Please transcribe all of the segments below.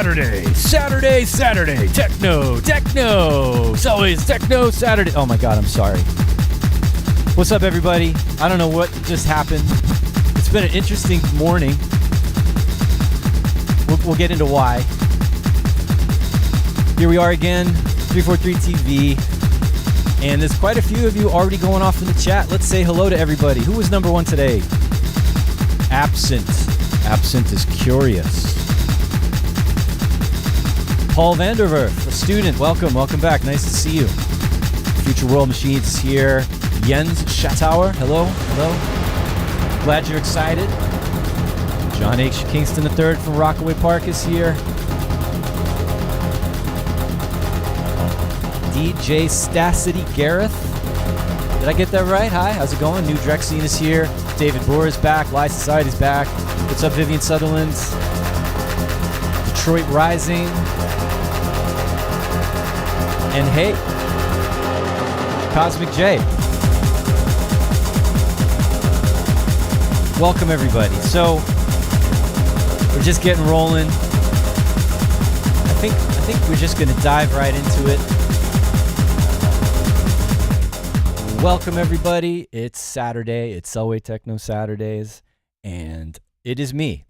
Saturday. Techno. It's always Techno Saturday. Oh my God, I'm sorry. What's up, everybody? I don't know what just happened. It's been an interesting morning. We'll get into why. Here we are again, 343 TV. And there's quite a few of you already going off in the chat. Let's say hello to everybody. Who was number one today? Absent. Absent is curious. Paul Vanderwerf, a student. Welcome back. Nice to see you. Future World Machines is here. Jens Schattauer, hello. Glad you're excited. John H. Kingston III from Rockaway Park is here. DJ Stacity Gareth. Did I get that right? Hi, how's it going? New Drexine is here. David Boer is back. Live Society's back. What's up, Vivian Sutherland? Detroit Rising. And hey, Cosmic J. Welcome, everybody. So, we're just getting rolling. I think we're just going to dive right into it. Welcome, everybody. It's Saturday. It's Selway Techno Saturdays. And it is me.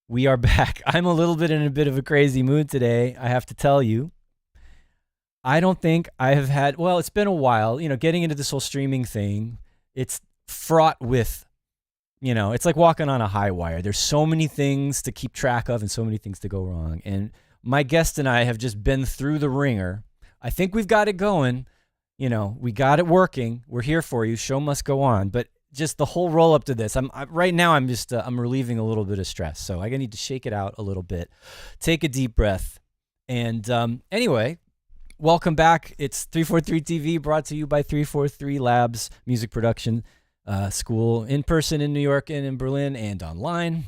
We are back. I'm a little bit in a bit of a crazy mood today, I have to tell you. I don't think I have had, well, it's been a while, getting into this whole streaming thing. It's fraught with, it's like walking on a high wire. There's so many things to keep track of and so many things to go wrong. And my guest and I have just been through the ringer. I think we've got it going. We got it working. We're here for you. Show must go on. But just the whole roll up to this, right now I'm just, I'm relieving a little bit of stress. So I need to shake it out a little bit. Take a deep breath. And anyway, welcome back. It's 343 TV, brought to you by 343 Labs Music Production School, in person in New York and in Berlin, and online.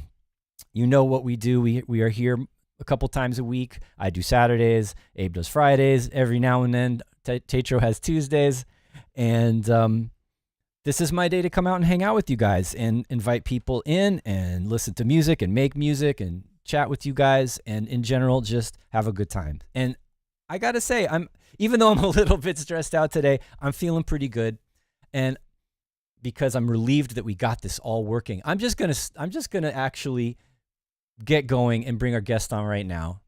You know what we do. We are here a couple times a week. I do Saturdays. Abe does Fridays. Every now and then, Tetro has Tuesdays. And this is my day to come out and hang out with you guys and invite people in and listen to music and make music and chat with you guys, and in general, just have a good time. And I got to say, even though I'm a little bit stressed out today, I'm feeling pretty good. And because I'm relieved that we got this all working, I'm just going to actually get going and bring our guest on right now.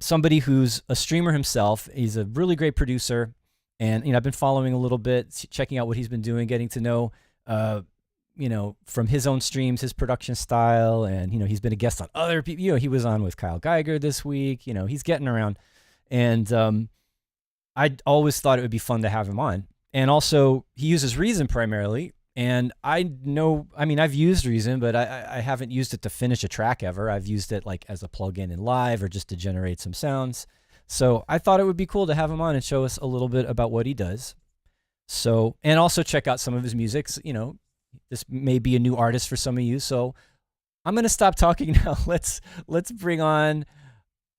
Somebody who's a streamer himself. He's a really great producer. And, I've been following a little bit, checking out what he's been doing, getting to know, from his own streams, his production style. And, he's been a guest on other people. He was on with Kyle Geiger this week. He's getting around. And I always thought it would be fun to have him on. And also, he uses Reason primarily. And I've used Reason, but I haven't used it to finish a track ever. I've used it like as a plugin in live or just to generate some sounds. So I thought it would be cool to have him on and show us a little bit about what he does. So, and also check out some of his music. This may be a new artist for some of you. So I'm going to stop talking now. Let's bring on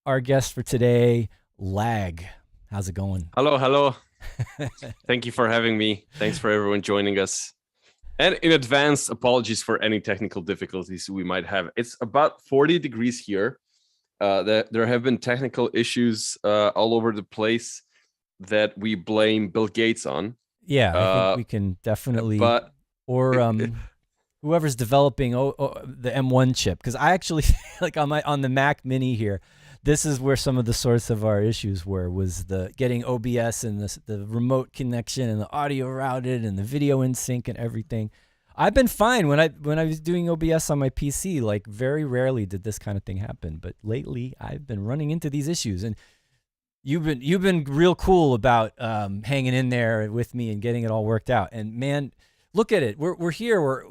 our guest for today, Lag. How's it going? Hello. Thank you for having me. Thanks for everyone joining us. And in advance, apologies for any technical difficulties we might have. It's about 40 degrees here. There have been technical issues all over the place that we blame Bill Gates on. Yeah, I think we can definitely. Whoever's developing the M1 chip, because I actually like on the Mac Mini here, this is where some of the source of our issues was the getting OBS and the remote connection and the audio routed and the video in sync and everything. I've been fine when I was doing OBS on my PC. Like, very rarely did this kind of thing happen, but lately I've been running into these issues. And you've been real cool about hanging in there with me and getting it all worked out. And man, look at it. We're here.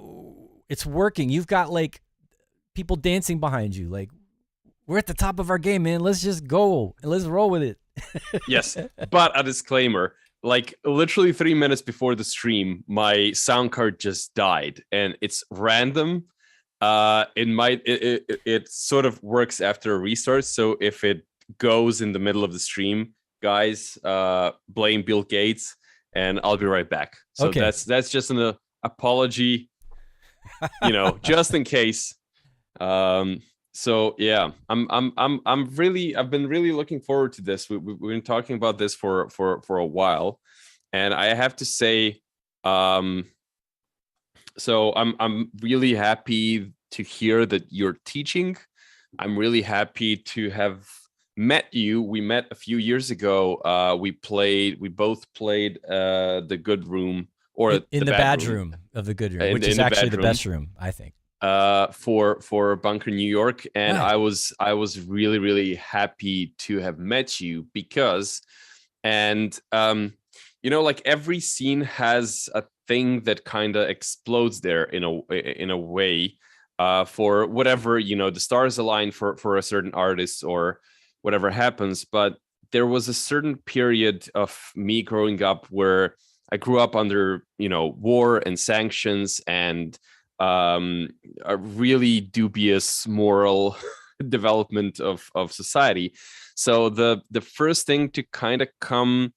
It's working. You've got like people dancing behind you. Like, we're at the top of our game, man. Let's just go and let's roll with it. Yes, but a disclaimer. Like, literally 3 minutes before the stream, my sound card just died, and it's random. It sort of works after a restart. So if it goes in the middle of the stream, guys, blame Bill Gates, and I'll be right back. So okay. That's just an apology, just in case. So yeah, I've been really looking forward to this. We've been talking about this for a while, and I have to say, um, so I'm really happy to hear that you're teaching. I'm really happy to have met you. We met a few years ago. We both played the good room or In the the bad bad room room of the good room, which in is the actually the bedroom best room, I think. for Bunker New York, and Right. I was really happy to have met you because, and like every scene has a thing that kind of explodes there in a way, for whatever the stars align for a certain artist or whatever happens. But there was a certain period of me growing up where I grew up under war and sanctions and a really dubious moral development of society. So the first thing to kind of come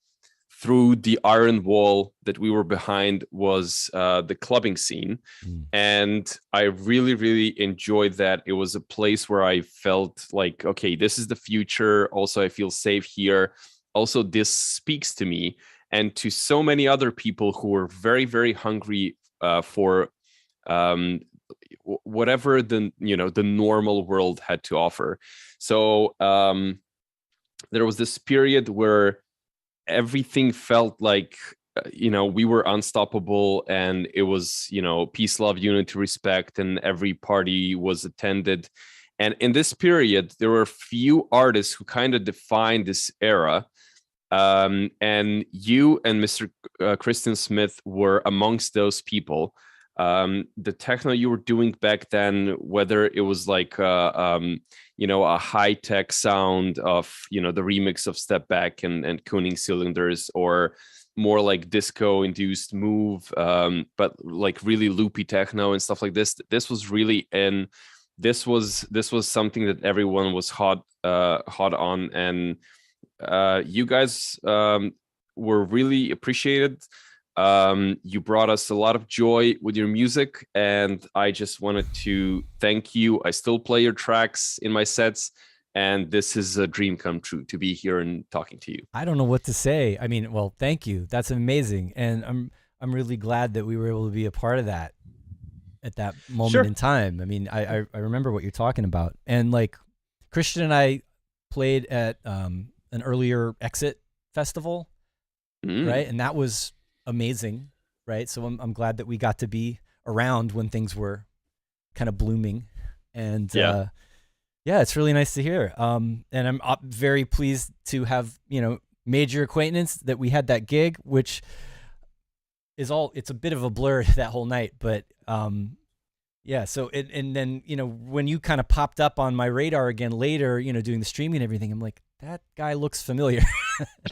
through the iron wall that we were behind was the clubbing scene. Mm. And I really enjoyed that. It was a place where I felt like, okay, this is the future. Also, I feel safe here. Also, this speaks to me and to so many other people who were very hungry for um, whatever the normal world had to offer. So there was this period where everything felt like we were unstoppable, and it was peace, love, unity, respect, and every party was attended. And in this period there were a few artists who kind of defined this era, and you and Mr. Christian Smith were amongst those people. The techno you were doing back then, whether it was like a high tech sound of the remix of Step Back and Kooning Cylinders, or more like disco induced move, but like really loopy techno and stuff like this. This was really this was something that everyone was hot on, and you guys were really appreciated. You brought us a lot of joy with your music, and I just wanted to thank you. I still play your tracks in my sets, and this is a dream come true to be here and talking to you. I don't know what to say. I mean, well, thank you. That's amazing, and I'm really glad that we were able to be a part of that at that moment Sure. in time. I mean, I remember what you're talking about, and like Christian and I played at an earlier Exit festival, Mm. right? And that was amazing, right? So I'm glad that we got to be around when things were kind of blooming, and Yeah. yeah, it's really nice to hear. And I'm very pleased to have made your acquaintance, that we had that gig, which it's a bit of a blur that whole night, but yeah. So and then when you kind of popped up on my radar again later, doing the streaming and everything, I'm like, that guy looks familiar.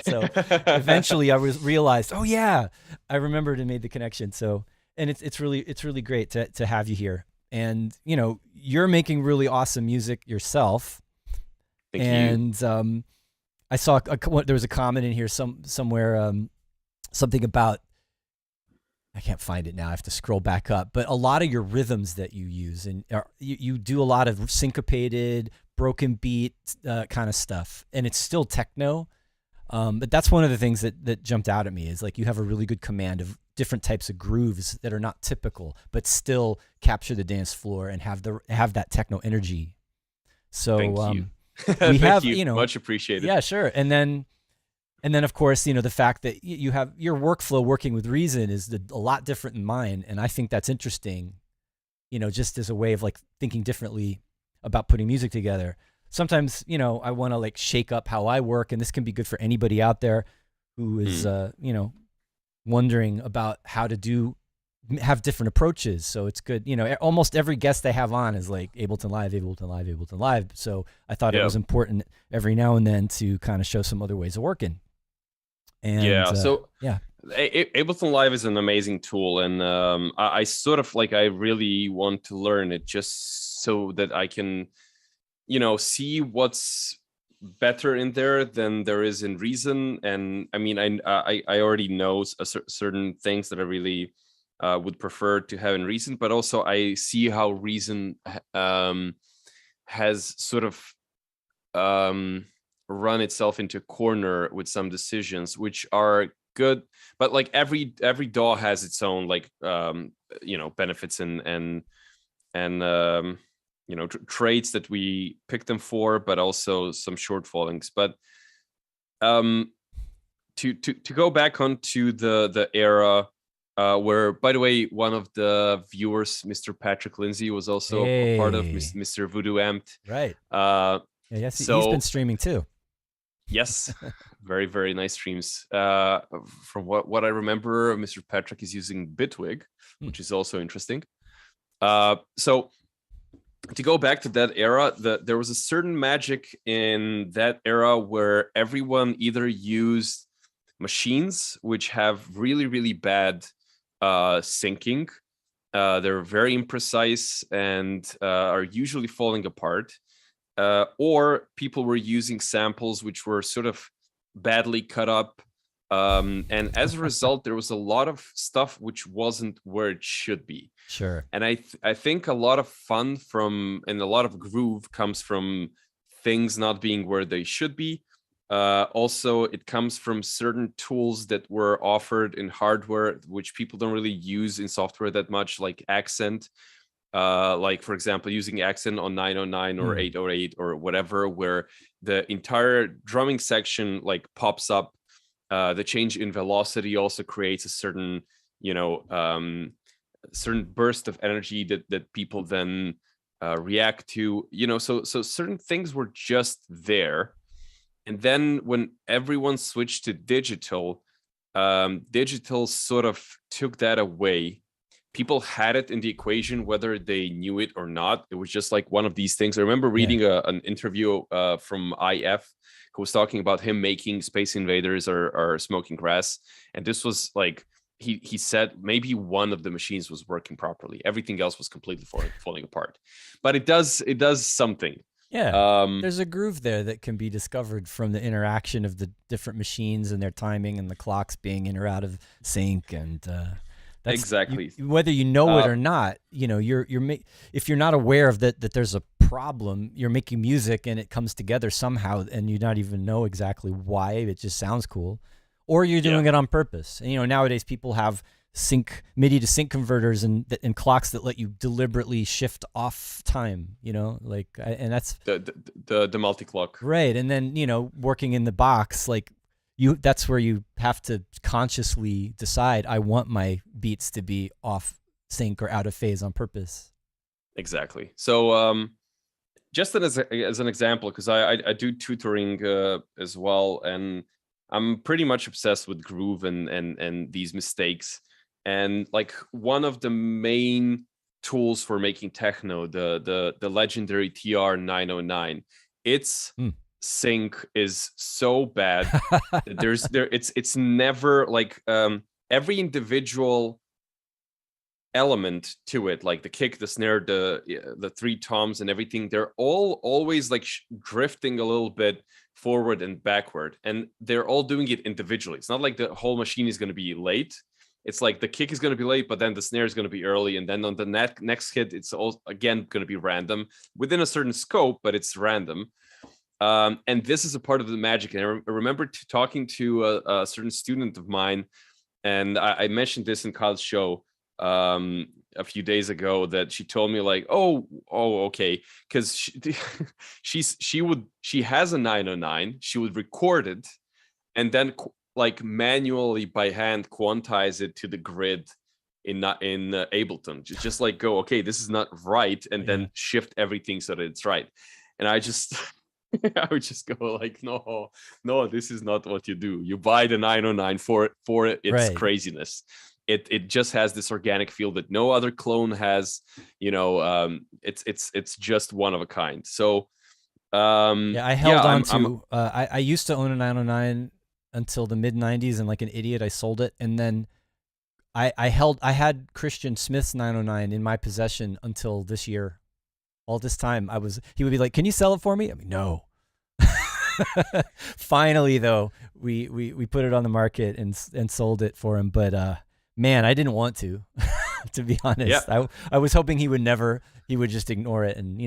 So eventually I realized, oh yeah, I remembered and made the connection. So, and it's really great to have you here. And you're making really awesome music yourself. Thank you. And I saw there was a comment in here somewhere, something about, I can't find it now. I have to scroll back up. But a lot of your rhythms that you use, and you do a lot of syncopated, broken beat kind of stuff, and it's still techno. But that's one of the things that jumped out at me, is like you have a really good command of different types of grooves that are not typical, but still capture the dance floor and have that techno energy. So Thank you. we Thank have you. Much appreciated. yeah, sure. And then of course, the fact that you have your workflow working with Reason is a lot different than mine, and I think that's interesting. Just as a way of like thinking differently about putting music together. Sometimes I want to like shake up how I work, and this can be good for anybody out there who is wondering about how to have different approaches. So it's good. Almost every guest they have on is like Ableton Live, Ableton Live, Ableton Live. So I thought it Yeah. was important every now and then to kind of show some other ways of working. And Yeah. So yeah, Ableton Live is an amazing tool, and I sort of like, I really want to learn it just so that I can see what's better in there than there is in Reason. And I mean, I already know certain things that I really would prefer to have in Reason, but also I see how Reason has sort of run itself into a corner with some decisions which are good, but like every DAW has its own like benefits and traits that we pick them for, but also some shortfallings. But to go back onto the era where, by the way, one of the viewers, Mr. Patrick Lindsay, was also a part of Mr. Voodoo Amped. Right. Yes, so, he's been streaming too. Yes, very, very nice streams. From what I remember, Mr. Patrick is using Bitwig, which is also interesting. So to go back to that era, there was a certain magic in that era where everyone either used machines which have really, really bad syncing. They're very imprecise and are usually falling apart. Or people were using samples which were sort of badly cut up. And as a result, there was a lot of stuff which wasn't where it should be. Sure. And I think a lot of fun and a lot of groove comes from things not being where they should be. Also, it comes from certain tools that were offered in hardware, which people don't really use in software that much, like Accent. Like, for example, using Accent on 909 or 808 or whatever, where the entire drumming section like pops up. The change in velocity also creates a certain, certain burst of energy that people then react to. So certain things were just there. And then when everyone switched to digital, digital sort of took that away. People had it in the equation, whether they knew it or not. It was just like one of these things. I remember reading an interview from IF, who was talking about him making Space Invaders or Smoking Grass. And this was like, he said maybe one of the machines was working properly. Everything else was completely falling apart. But it does something. Yeah, there's a groove there that can be discovered from the interaction of the different machines and their timing and the clocks being in or out of sync. And that's exactly, whether you know it or not, if you're not aware of that there's a problem, you're making music and it comes together somehow and you not even know exactly why. It just sounds cool, or you're doing it on purpose. And nowadays people have MIDI to sync converters and clocks that let you deliberately shift off time, and that's the multi-clock. Right. And then, working in the box, like that's where you have to consciously decide, I want my beats to be off sync or out of phase on purpose. Exactly. So just as an example, because I do tutoring as well, and I'm pretty much obsessed with groove and these mistakes. And like one of the main tools for making techno, the legendary TR-909, its sync is so bad. It's never like every individual element to it, like the kick, the snare, the three toms and everything, they're all always like drifting a little bit forward and backward, and they're all doing it individually. It's not like the whole machine is going to be late. It's like the kick is going to be late, but then the snare is going to be early, and then on the next hit, it's all again going to be random within a certain scope, but it's random. And this is a part of the magic. And I remember talking to a certain student of mine, and I mentioned this in Kyle's show a few days ago, that she told me like, oh, okay, because she has a 909, she would record it, and then like manually by hand quantize it to the grid in Ableton. Just like go, okay, this is not right, and then shift everything so that it's right. And I just I would just go like, no, this is not what you do. You buy the 909 for its craziness. It just has this organic feel that no other clone has. It's just one of a kind. So I held on to. I used to own a 909 until the mid 90s, and like an idiot, I sold it, and then I had Christian Smith's 909 in my possession until this year. All this time, he would be like, "Can you sell it for me?" I mean, no. Finally, though, we put it on the market and sold it for him. But man, I didn't want to, to be honest. I was hoping he would just ignore it and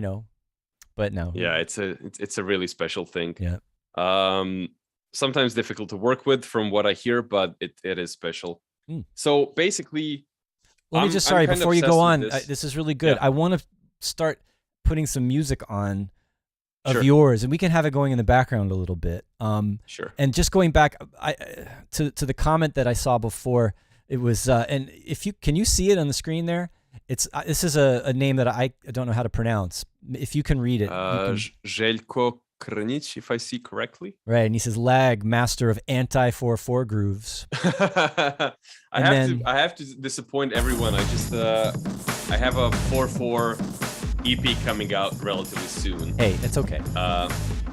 but no. Yeah, it's a really special thing. Yeah. Sometimes difficult to work with from what I hear, but it is special. So basically, let me just, sorry, before you go on, this is really good. Yeah. I want to start putting some music on of Sure. yours, and we can have it going in the background a little bit. Sure. And just going back to the comment that I saw before, it was, and if you can, you see it on the screen there? It's this is a name that I don't know how to pronounce. If you can read it, Željko Krnić, if I see correctly. Right, and he says lag, master of anti-4/4 grooves. I have to disappoint everyone. I just I have a 4/4 EP coming out relatively soon. Hey, it's okay.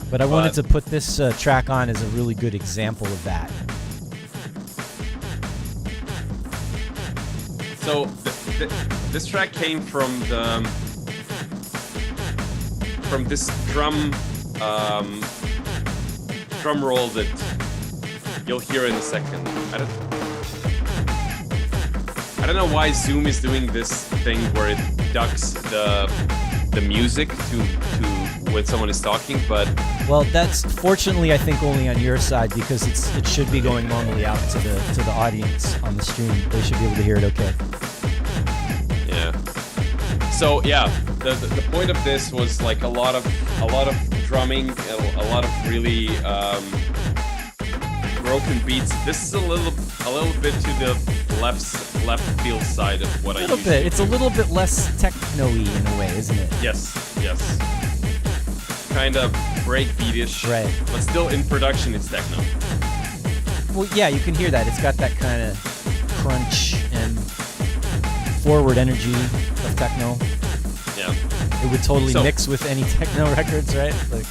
But I wanted to put this track on as a really good example of that. So this track came from this drum roll that you'll hear in a second. I don't know why Zoom is doing this thing where it ducks the music to when someone is talking, but well, that's fortunately I think only on your side, because it should be going normally out to the audience on the stream. They should be able to hear it okay. Yeah. So yeah, the point of this was like a lot of drumming, a lot of really broken beats. This is a little bit to the left field side of what I usually do. It's a little bit less techno-y in a way, isn't it? Yes. Kind of breakbeatish, right? But still in production, it's techno. Well, yeah, you can hear that. It's got that kind of crunch and forward energy of techno. Yeah. It would totally mix with any techno records, right? Like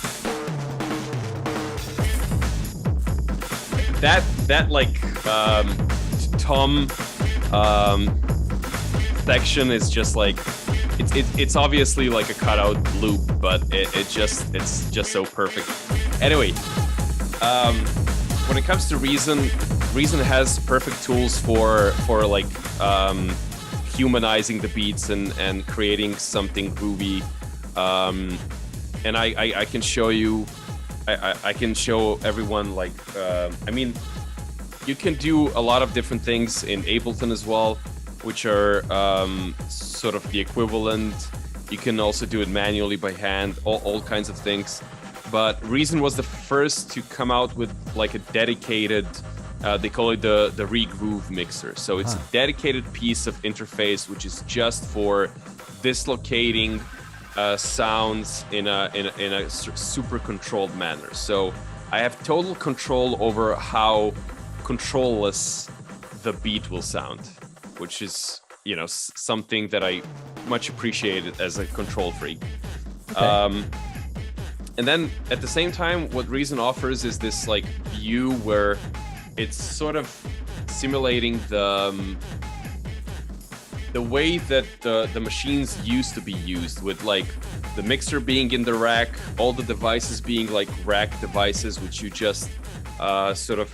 that like tom section is just like it's obviously like a cutout loop, but it's just so perfect. Anyway, when it comes to Reason has perfect tools for like humanizing the beats and creating something groovy. And I can show you, I can show everyone like, I mean, you can do a lot of different things in Ableton as well, which are sort of the equivalent. You can also do it manually by hand, all kinds of things. But Reason was the first to come out with like a dedicated, they call it the Regroove mixer. So it's a dedicated piece of interface which is just for dislocating sounds in a super controlled manner. So I have total control over how controlless the beat will sound, which is, you know, something that I much appreciated as a control freak. Okay. And then at the same time, what Reason offers is this like view where it's sort of simulating the way that the machines used to be used, with like the mixer being in the rack, all the devices being like rack devices, which you just sort of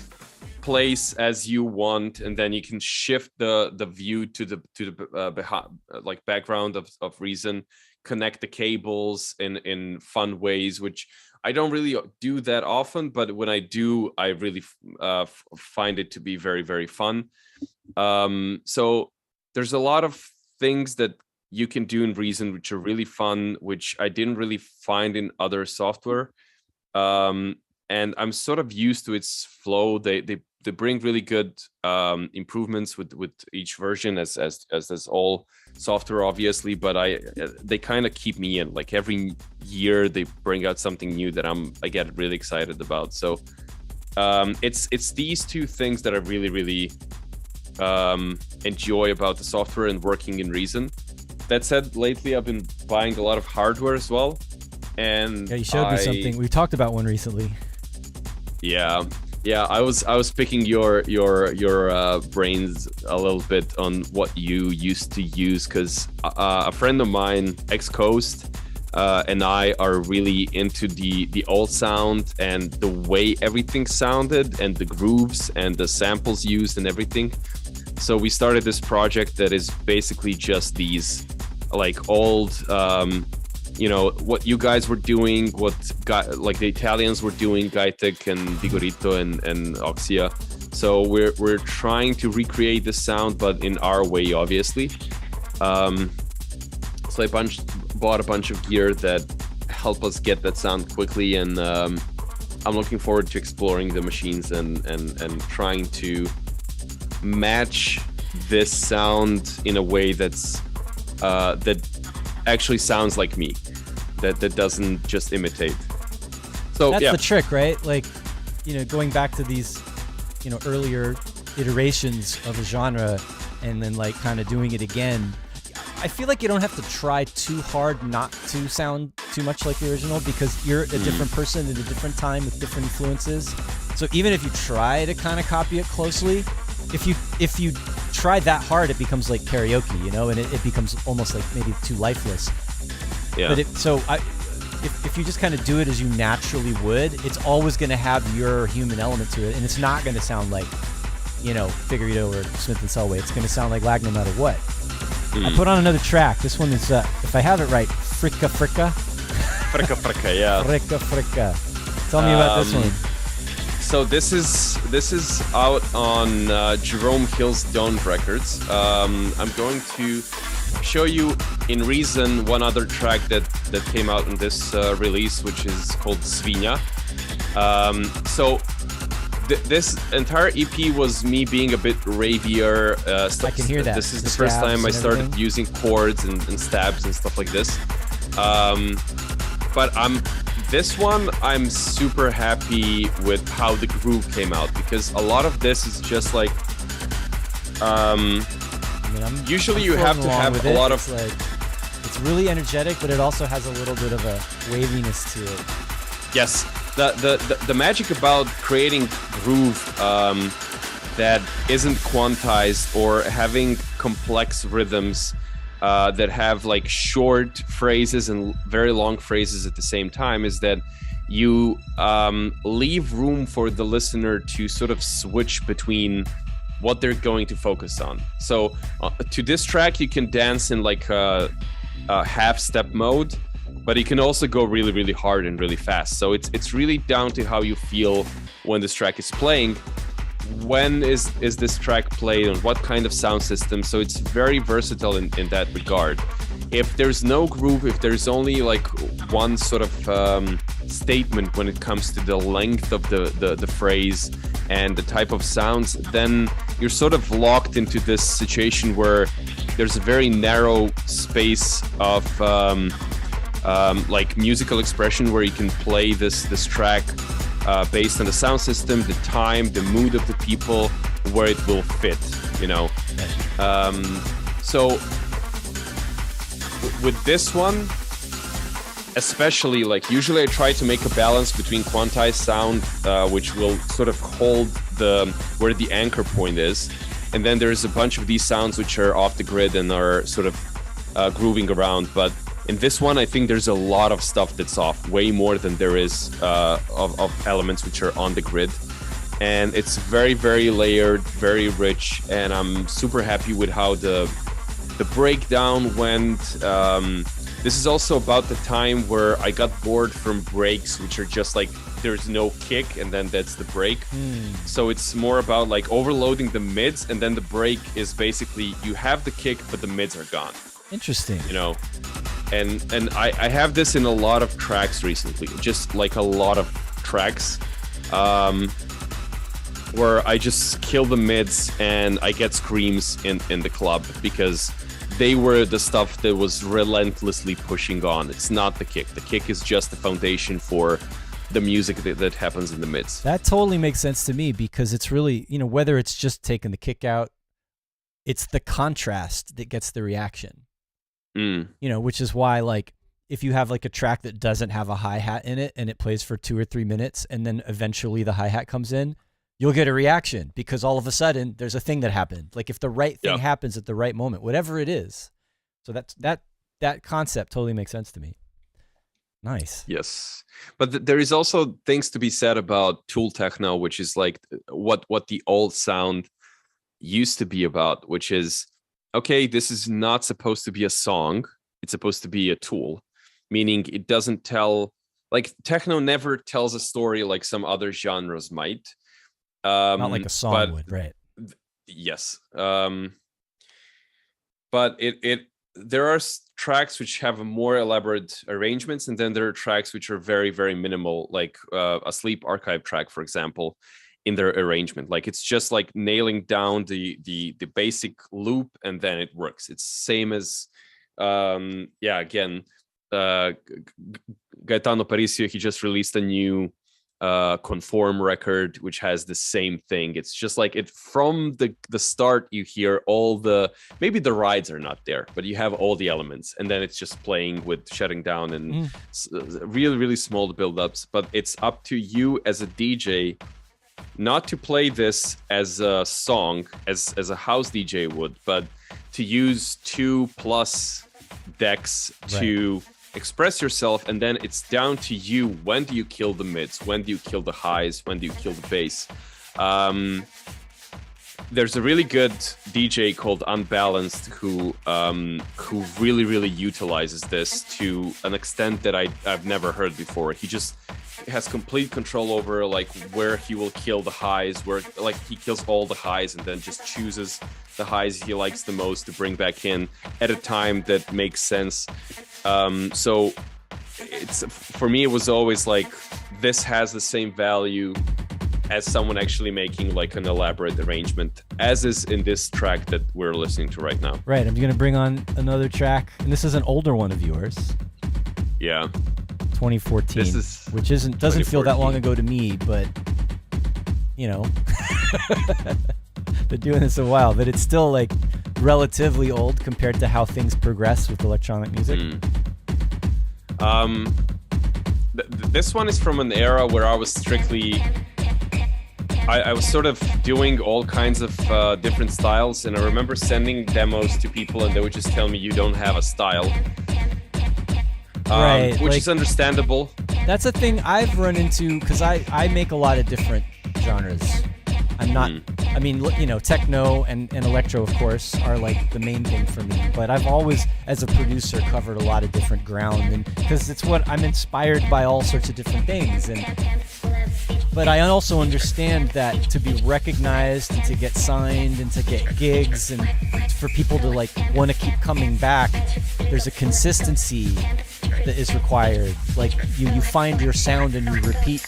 place as you want, and then you can shift the view to the like background of Reason, connect the cables in fun ways, which I don't really do that often, but when I do, I really find it to be very, very fun. So there's a lot of things that you can do in Reason which are really fun, which I didn't really find in other software. And I'm sort of used to its flow. They bring really good improvements with each version, as does all software, obviously. But they kind of keep me in. Like every year, they bring out something new that I get really excited about. So it's these two things that I really, really enjoy about the software and working in Reason. That said, lately I've been buying a lot of hardware as well. And yeah, you showed me something. We talked about one recently. Yeah, I was picking your brains a little bit on what you used to use, because a friend of mine, ex-Coast, and I are really into the old sound and the way everything sounded and the grooves and the samples used and everything. So we started this project that is basically just these like old what you guys were doing, what like the Italians were doing, Gaitek and Vigorito and Oxia. So we're trying to recreate the sound, but in our way, obviously. So I bought a bunch of gear that help us get that sound quickly, and I'm looking forward to exploring the machines and trying to match this sound in a way that's that actually sounds like me, that doesn't just imitate. So that's the trick, right? Like, going back to these, earlier iterations of a genre, and then like kind of doing it again. I feel like you don't have to try too hard not to sound too much like the original, because you're a different person at a different time with different influences. So even if you try to kind of copy it closely, if you try that hard, it becomes like karaoke, and it becomes almost like maybe too lifeless. Yeah. But if you just kind of do it as you naturally would, it's always going to have your human element to it, and it's not going to sound like, Figurito or Smith and Selway. It's going to sound like Lag no matter what. I put on another track. This one is, if I have it right, Fricka Fricka. Fricka Fricka, yeah. Fricka Fricka. Tell me about this one. So this is out on Jerome Hill's Dawn Records. I'm going to show you in Reason one other track that came out in this release, which is called Svinya. So this entire EP was me being a bit ravier. I can hear that. This is the first time I started using chords and stabs and stuff like this. But this one, I'm super happy with how the groove came out, because a lot of this is just like, usually you have to have a lot of. It's really energetic, but it also has a little bit of a waviness to it. Yes. The magic about creating groove that isn't quantized, or having complex rhythms that have like short phrases and very long phrases at the same time, is that you leave room for the listener to sort of switch between what they're going to focus on. So to this track, you can dance in like a half-step mode, but you can also go really, really hard and really fast. So it's really down to how you feel when this track is playing. When is this track played, and what kind of sound system? So it's very versatile in that regard. If there's no groove, if there's only like one sort of statement when it comes to the length of the phrase and the type of sounds, then you're sort of locked into this situation where there's a very narrow space of like musical expression where you can play this track based on the sound system, the time, the mood of the people, where it will fit, So with this one, especially, like, usually I try to make a balance between quantized sound, which will sort of hold where the anchor point is, and then there's a bunch of these sounds which are off the grid and are sort of grooving around. But in this one, I think there's a lot of stuff that's off, way more than there is of elements which are on the grid. And it's very, very layered, very rich, and I'm super happy with how the breakdown went. This is also about the time where I got bored from breaks, which are just like, there's no kick, and then that's the break. So it's more about like overloading the mids, and then the break is basically you have the kick, but the mids are gone. Interesting. And I have this in a lot of tracks recently, just like a lot of tracks, where I just kill the mids and I get screams in the club, because they were the stuff that was relentlessly pushing on. It's not the kick. The kick is just the foundation for the music that happens in the mids. That totally makes sense to me, because it's really, whether it's just taking the kick out, it's the contrast that gets the reaction. Which is why, like, if you have like a track that doesn't have a hi-hat in it and it plays for 2 or 3 minutes, and then eventually the hi-hat comes in, you'll get a reaction, because all of a sudden there's a thing that happened. Like, if the right thing happens at the right moment, whatever it is. So that concept totally makes sense to me. Nice. Yes. But there is also things to be said about tool techno, which is like what the old sound used to be about, which is, okay, this is not supposed to be a song. It's supposed to be a tool, meaning it doesn't tell, like techno never tells a story like some other genres might. Not like a song would, right? Yes. But there are tracks which have a more elaborate arrangements, and then there are tracks which are very, very minimal, like a Sleep archive track, for example, in their arrangement. Like it's just like nailing down the basic loop, and then it works. It's same as again, Gaetano Parisio, he just released a new Conform record which has the same thing. It's just like it from the start, you hear all the, maybe the rides are not there, but you have all the elements, and then it's just playing with shutting down and really, really small build-ups. But it's up to you as a DJ not to play this as a song, as a house DJ would, but to use 2+ decks to express yourself. And then it's down to you, when do you kill the mids, when do you kill the highs, when do you kill the bass. There's a really good DJ called Unbalanced who really, really utilizes this to an extent that I've never heard before. He just has complete control over like where he will kill the highs, where like he kills all the highs and then just chooses the highs he likes the most to bring back in at a time that makes sense. So it's, for me, it was always like, this has the same value as someone actually making like an elaborate arrangement, as is in this track that we're listening to right now. Right. I'm going to bring on another track, and this is an older one of yours. Yeah. 2014, which doesn't feel that long ago to me, but you know, been doing this a while, but it's still like relatively old compared to how things progress with electronic music. This one is from an era where I was strictly, I was sort of doing all kinds of different styles, and I remember sending demos to people and they would just tell me, you don't have a style. Right, which like, is understandable. That's a thing I've run into, because I make a lot of different genres. I'm not, I mean, you know, techno and electro, of course, are like the main thing for me. But I've always, as a producer, covered a lot of different ground, and because it's what I'm inspired by, all sorts of different things. But I also understand that to be recognized and to get signed and to get gigs and for people to like want to keep coming back, there's a consistency that is required. Like you find your sound and you repeat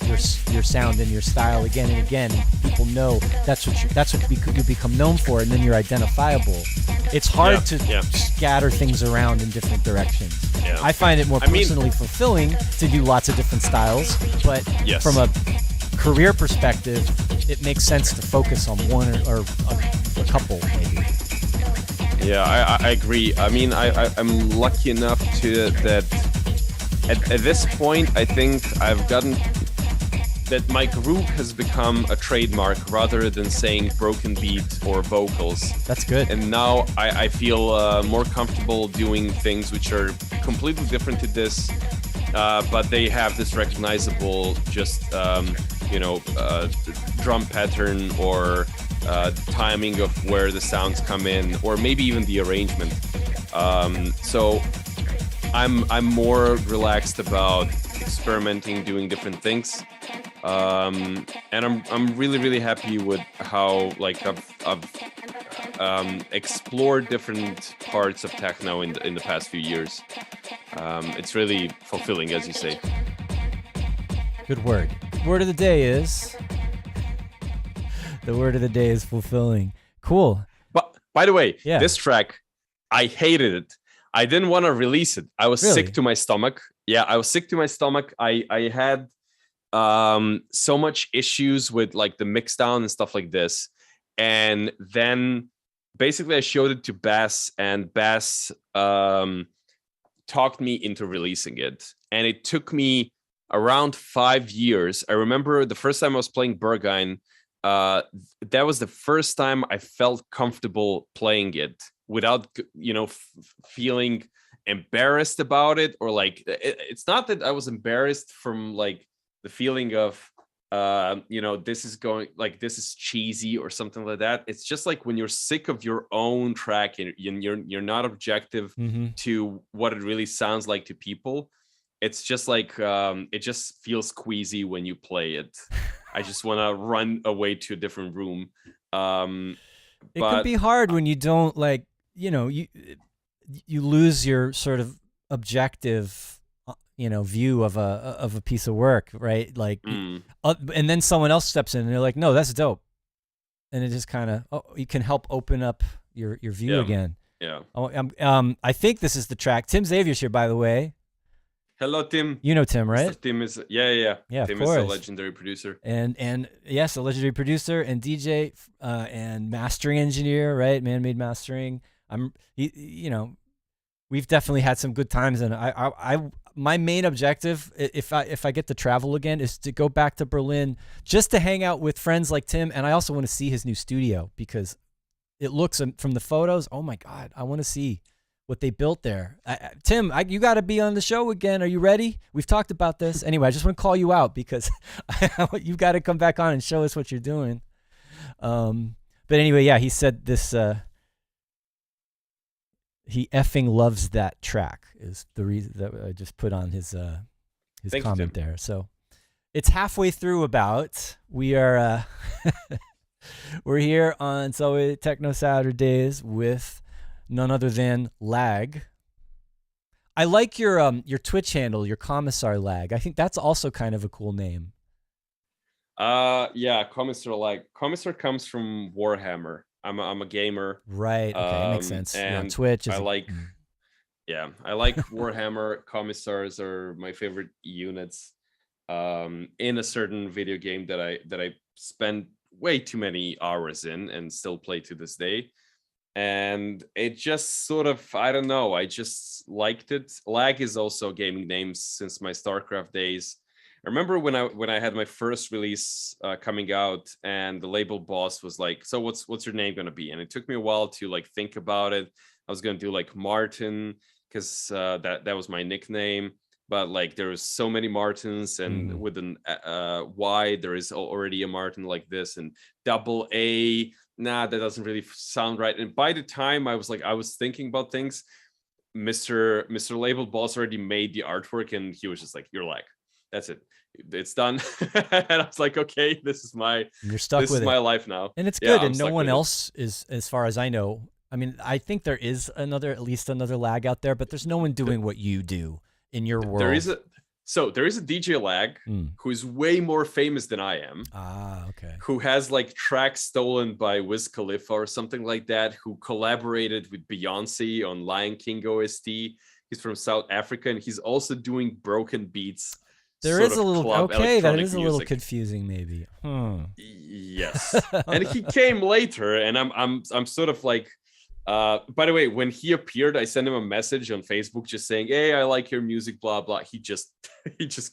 your sound and your style again and again, and people know that's what you become known for, and then you're identifiable. It's hard to scatter things around in different directions. Yeah. I find it more personally fulfilling to do lots of different styles, but from a career perspective, it makes sense to focus on one or a couple, maybe. Yeah, I agree. I mean, I'm lucky enough to that at this point, I think I've gotten that my group has become a trademark rather than saying broken beat or vocals. That's good. And now I feel more comfortable doing things which are completely different to this, but they have this recognizable just, drum pattern or timing of where the sounds come in, or maybe even the arrangement. So I'm more relaxed about experimenting, doing different things, and I'm really, really happy with how like I've explored different parts of techno in the past few years. It's really fulfilling, as you say. Good word. Word of the day is. The word of the day is fulfilling. Cool. But by the way, this track, I hated it. I didn't want to release it. I was sick to my stomach. Yeah, I was sick to my stomach. I had so much issues with like the mix down and stuff like this. And then basically I showed it to Bass, and Bass talked me into releasing it. And it took me around 5 years. I remember the first time I was playing Berghain, that was the first time I felt comfortable playing it without, feeling embarrassed about it, or like, it's not that I was embarrassed from like the feeling of, this is cheesy or something like that. It's just like when you're sick of your own track and you're not objective to what it really sounds like to people. it's just like it just feels queasy when you play it. I just want to run away to a different room. It can But be hard when you don't like, you lose your sort of objective, view of a piece of work, right? Like, mm, and then someone else steps in and they're like, no, that's dope, and it just kind of you can help open up your view yeah, again. yeah. I think this is the track. Tim Xavier's here, by the way. Hello, Tim. You know Tim, right? Mr. Tim is yeah. Yeah, Tim of course. is a legendary producer. And yes, a legendary producer and DJ and mastering engineer, right? Man-made mastering. We've definitely had some good times, and my main objective, if I get to travel again, is to go back to Berlin just to hang out with friends like Tim, and I also want to see his new studio because it looks from the photos. Oh my God, I want to see what they built there. Tim, you got to be on the show again. Are you ready? We've talked about this. Anyway, I just want to call you out because you've got to come back on and show us what you're doing. But anyway, yeah, he said this. He effing loves that track is the reason that I just put on his comment there. So it's halfway through. We are we're here on Selway Techno Saturdays with none other than Lag. I like your Twitch handle, your Commissar Lag. I think that's also kind of a cool name. Yeah, Commissar Lag. Commissar comes from Warhammer. I'm a gamer. Right. Okay, that makes sense. And Twitch. I like Warhammer. Commissars are my favorite units. In a certain video game that I spent way too many hours in and still play to this day. And it just sort of, I don't know, I just liked it. Lag is also a gaming name since my StarCraft days. I remember when I had my first release coming out, and the label boss was like, "So what's your name gonna be?" And it took me a while to like think about it. I was gonna do like Martin because that was my nickname, but like there was so many Martins, and with an Y there is already a Martin like this, and double A. Nah, that doesn't really sound right. And by the time I was thinking about things, Mr. Label Boss already made the artwork, and he was just like, "You're Lag. That's it. It's done." And I was like, okay, You're stuck with it. This is my life now. And it's good. And no one else is, as far as I know. I mean, I think there is at least another Lag out there, but there's no one doing what you do in your world. There is a DJ Lag who is way more famous than I am. Okay. Who has like tracks stolen by Wiz Khalifa or something like that, who collaborated with Beyonce on Lion King OST. He's from South Africa, and he's also doing broken beats. There is a little that is a little confusing, maybe. Yes, and he came later, and I'm sort of like. By the way, when he appeared, I sent him a message on Facebook just saying, "Hey, I like your music, blah blah." He just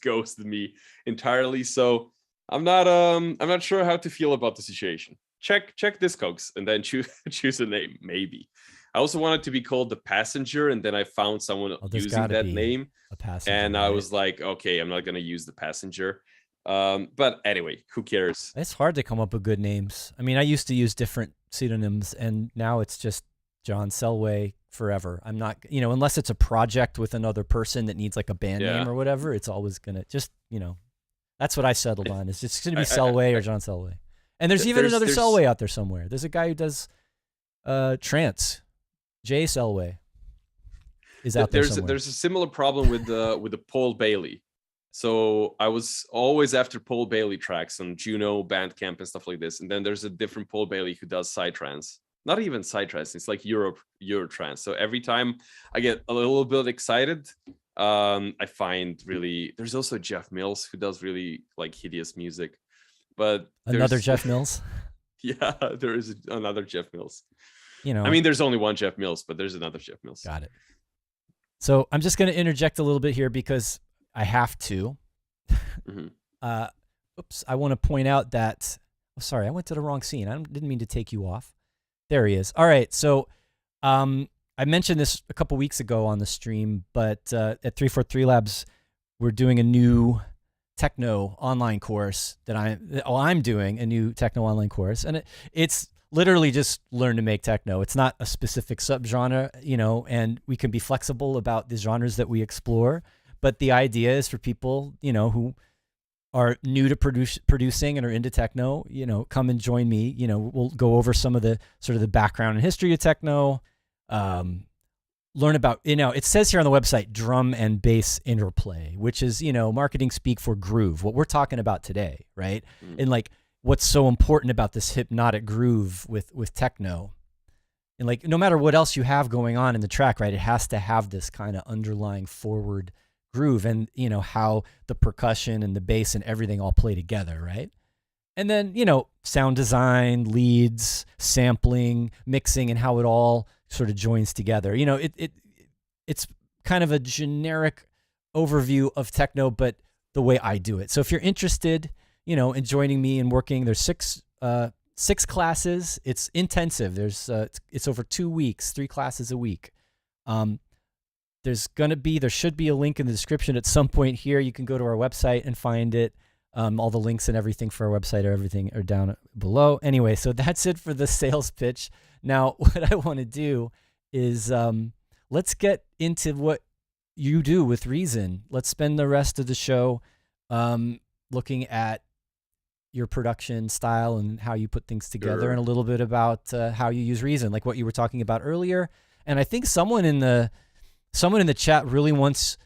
ghosted me entirely. So I'm not sure how to feel about the situation. Check Discogs and then choose a name, maybe. I also wanted to be called The Passenger, and then I found someone using that name, and I was like, okay, I'm not gonna use The Passenger. But anyway, who cares? It's hard to come up with good names. I mean, I used to use different pseudonyms, and now it's just John Selway forever. I'm not, unless it's a project with another person that needs like a band name or whatever, it's always gonna just, that's what I settled on. It's just gonna be Selway or John Selway. And there's another Selway out there somewhere. There's a guy who does trance. Jay Selway is out there somewhere. There's a similar problem with the Paul Bailey. So I was always after Paul Bailey tracks on Juno, Bandcamp, and stuff like this. And then there's a different Paul Bailey who does psytrance. Not even psytrance. It's like Eurotrance. So every time I get a little bit excited, I find really. There's also Jeff Mills who does really like hideous music. But another Jeff Mills. Yeah, there is another Jeff Mills. I mean, there's only one Jeff Mills, but there's another Jeff Mills. Got it. So I'm just going to interject a little bit here because I have to. Oops, I want to point out that. Oh, sorry, I went to the wrong scene. I didn't mean to take you off. There he is. All right, so I mentioned this a couple weeks ago on the stream, but at 343 Labs, we're doing a new techno online course that I'm doing a new techno online course, and it's literally just learn to make techno. It's not a specific subgenre, and we can be flexible about the genres that we explore, But the idea is for people, who are new to producing and are into techno, come and join me. We'll go over some of the sort of the background and history of techno, learn about, it says here on the website, drum and bass interplay, which is, marketing speak for groove, what we're talking about today, right? And like what's so important about this hypnotic groove with techno. And like, no matter what else you have going on in the track, right, it has to have this kind of underlying forward groove, and how the percussion and the bass and everything all play together, right? And then sound design, leads, sampling, mixing, and how it all sort of joins together. It's kind of a generic overview of techno, but the way I do it. So if you're interested, in joining me and working, there's six classes. It's intensive. There's it's over 2 weeks, 3 classes a week. There should be a link in the description at some point here. You can go to our website and find it. All the links and everything for our website are down below. Anyway, so that's it for the sales pitch. Now, what I want to do is let's get into what you do with Reason. Let's spend the rest of the show looking at your production style and how you put things together, and a little bit about how you use Reason, like what you were talking about earlier. And I think someone in the chat really wants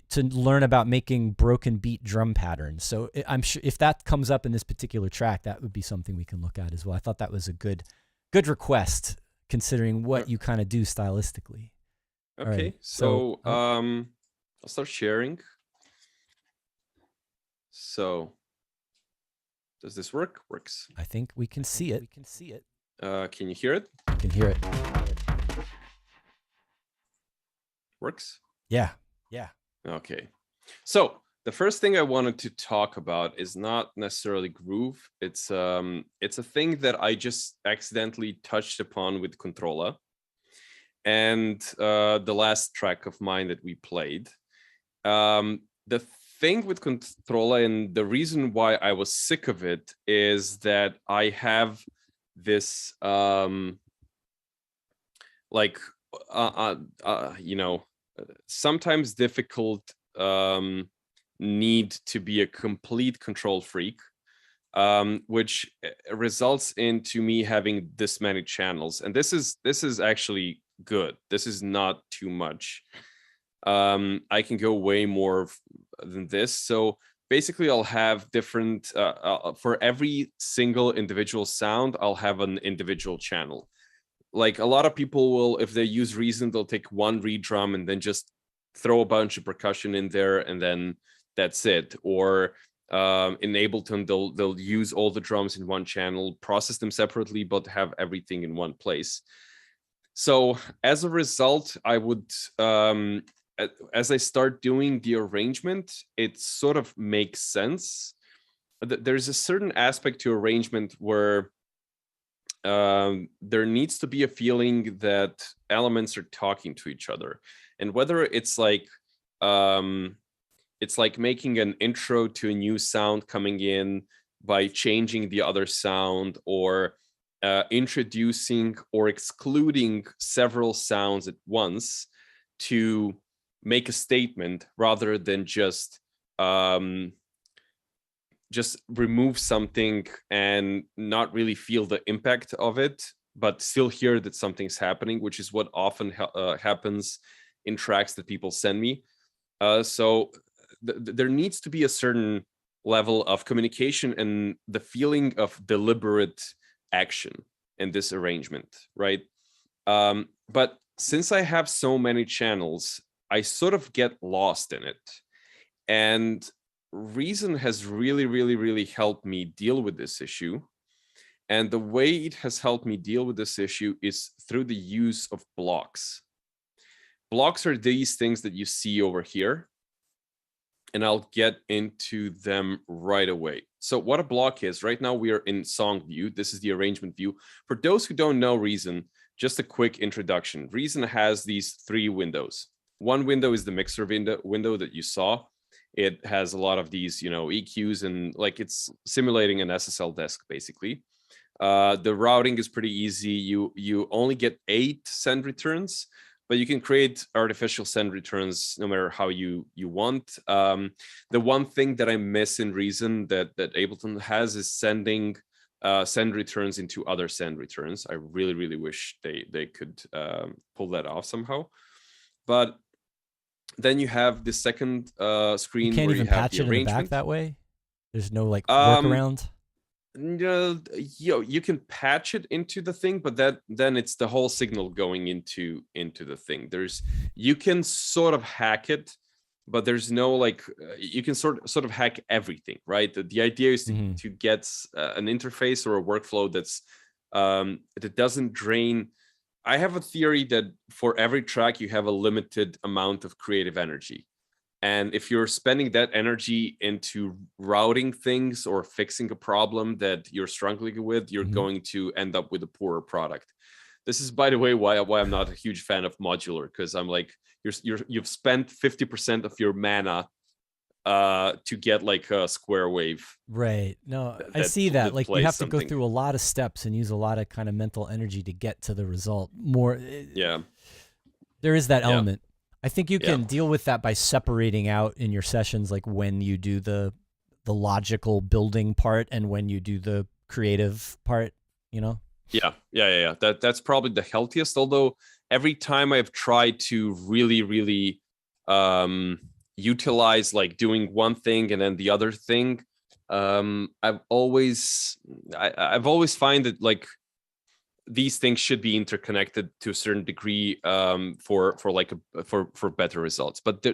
to learn about making broken beat drum patterns. So I'm sure if that comes up in this particular track, that would be something we can look at as well. I thought that was a good request, considering what you kind of do stylistically. Okay, right. So I'll start sharing. So does this work? Works. I think we can see it. Can you hear it? I can hear it. Works? Yeah. Okay. So the first thing I wanted to talk about is not necessarily groove. It's a thing that I just accidentally touched upon with Controlla, and the last track of mine that we played. The thing with Controlla, and the reason why I was sick of it, is that I have this sometimes difficult need to be a complete control freak, which results into me having this many channels. And this is actually good. This is not too much. I can go way more than this. So basically I'll have different, for every single individual sound, I'll have an individual channel. Like a lot of people will, if they use Reason, they'll take one reed drum and then just throw a bunch of percussion in there, and then that's it. Or in Ableton, they'll use all the drums in one channel, process them separately, but have everything in one place. So as a result, I would, as I start doing the arrangement, it sort of makes sense. There's a certain aspect to arrangement where there needs to be a feeling that elements are talking to each other, and whether it's like making an intro to a new sound coming in by changing the other sound, or introducing or excluding several sounds at once to make a statement, rather than just remove something and not really feel the impact of it, but still hear that something's happening, which is what often happens in tracks that people send me. So there needs to be a certain level of communication and the feeling of deliberate action in this arrangement, right? But since I have so many channels, I sort of get lost in it. And Reason has really, really, really helped me deal with this issue. And the way it has helped me deal with this issue is through the use of blocks. Blocks are these things that you see over here, and I'll get into them right away. So what a block is, right now we are in song view. This is the arrangement view. For those who don't know Reason, just a quick introduction. Reason has these 3 windows. One window is the mixer window that you saw. It has a lot of these, EQs, and like it's simulating an SSL desk, basically. The routing is pretty easy. You only get 8 send returns. but you can create artificial send returns no matter how you want. The one thing that I miss in Reason that Ableton has is sending send returns into other send returns. I really, really wish they could pull that off somehow. But then you have the second screen You can't where even you have patch the it in the back arrangement. that way? There's no like workaround? You can patch it into the thing, but then it's the whole signal going into the thing. You can sort of hack it, but there's no like you can sort of hack everything, right? The idea is to get an interface or a workflow that's that doesn't drain. I have a theory that for every track you have a limited amount of creative energy. And if you're spending that energy into routing things or fixing a problem that you're struggling with, you're going to end up with a poorer product. This is, by the way, why I'm not a huge fan of modular, because I'm like, you've spent 50% of your mana to get like a square wave. Right. No, I see that. Like you have to go through a lot of steps and use a lot of kind of mental energy to get to the result. Yeah. There is that element. I think you can deal with that by separating out in your sessions, like when you do the logical building part and when you do the creative part, you know? Yeah. That's probably the healthiest. Although every time I've tried to really utilize like doing one thing and then the other thing, I've always find that like these things should be interconnected to a certain degree for better results. But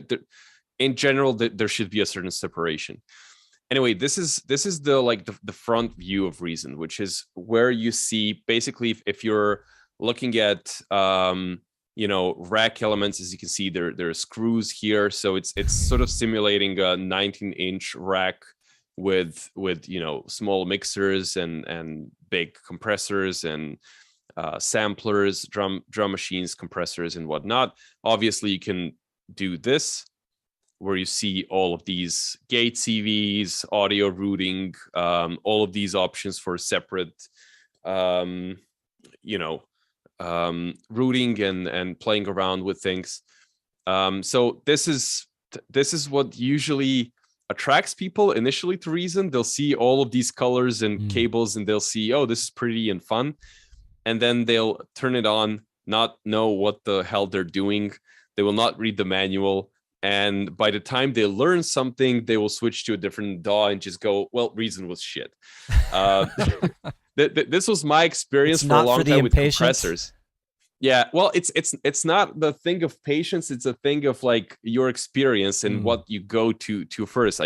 in general, there should be a certain separation. Anyway, this is the front view of Reason, which is where you see basically if you're looking at rack elements, as you can see, there are screws here, so it's sort of simulating a 19-inch rack with small mixers and big compressors and samplers, drum machines, compressors, and whatnot. Obviously, you can do this, where you see all of these gate CVs, audio routing, all of these options for separate, routing and playing around with things. So this is what usually attracts people initially to Reason. They'll see all of these colors and cables, and they'll see, oh, this is pretty and fun. And then they'll turn it on, not know what the hell they're doing. They will not read the manual. And by the time they learn something, they will switch to a different DAW and just go, well, Reason was shit. This was my experience for a long time with compressors. Yeah, well, it's not the thing of patience. It's a thing of like your experience and what you go to first.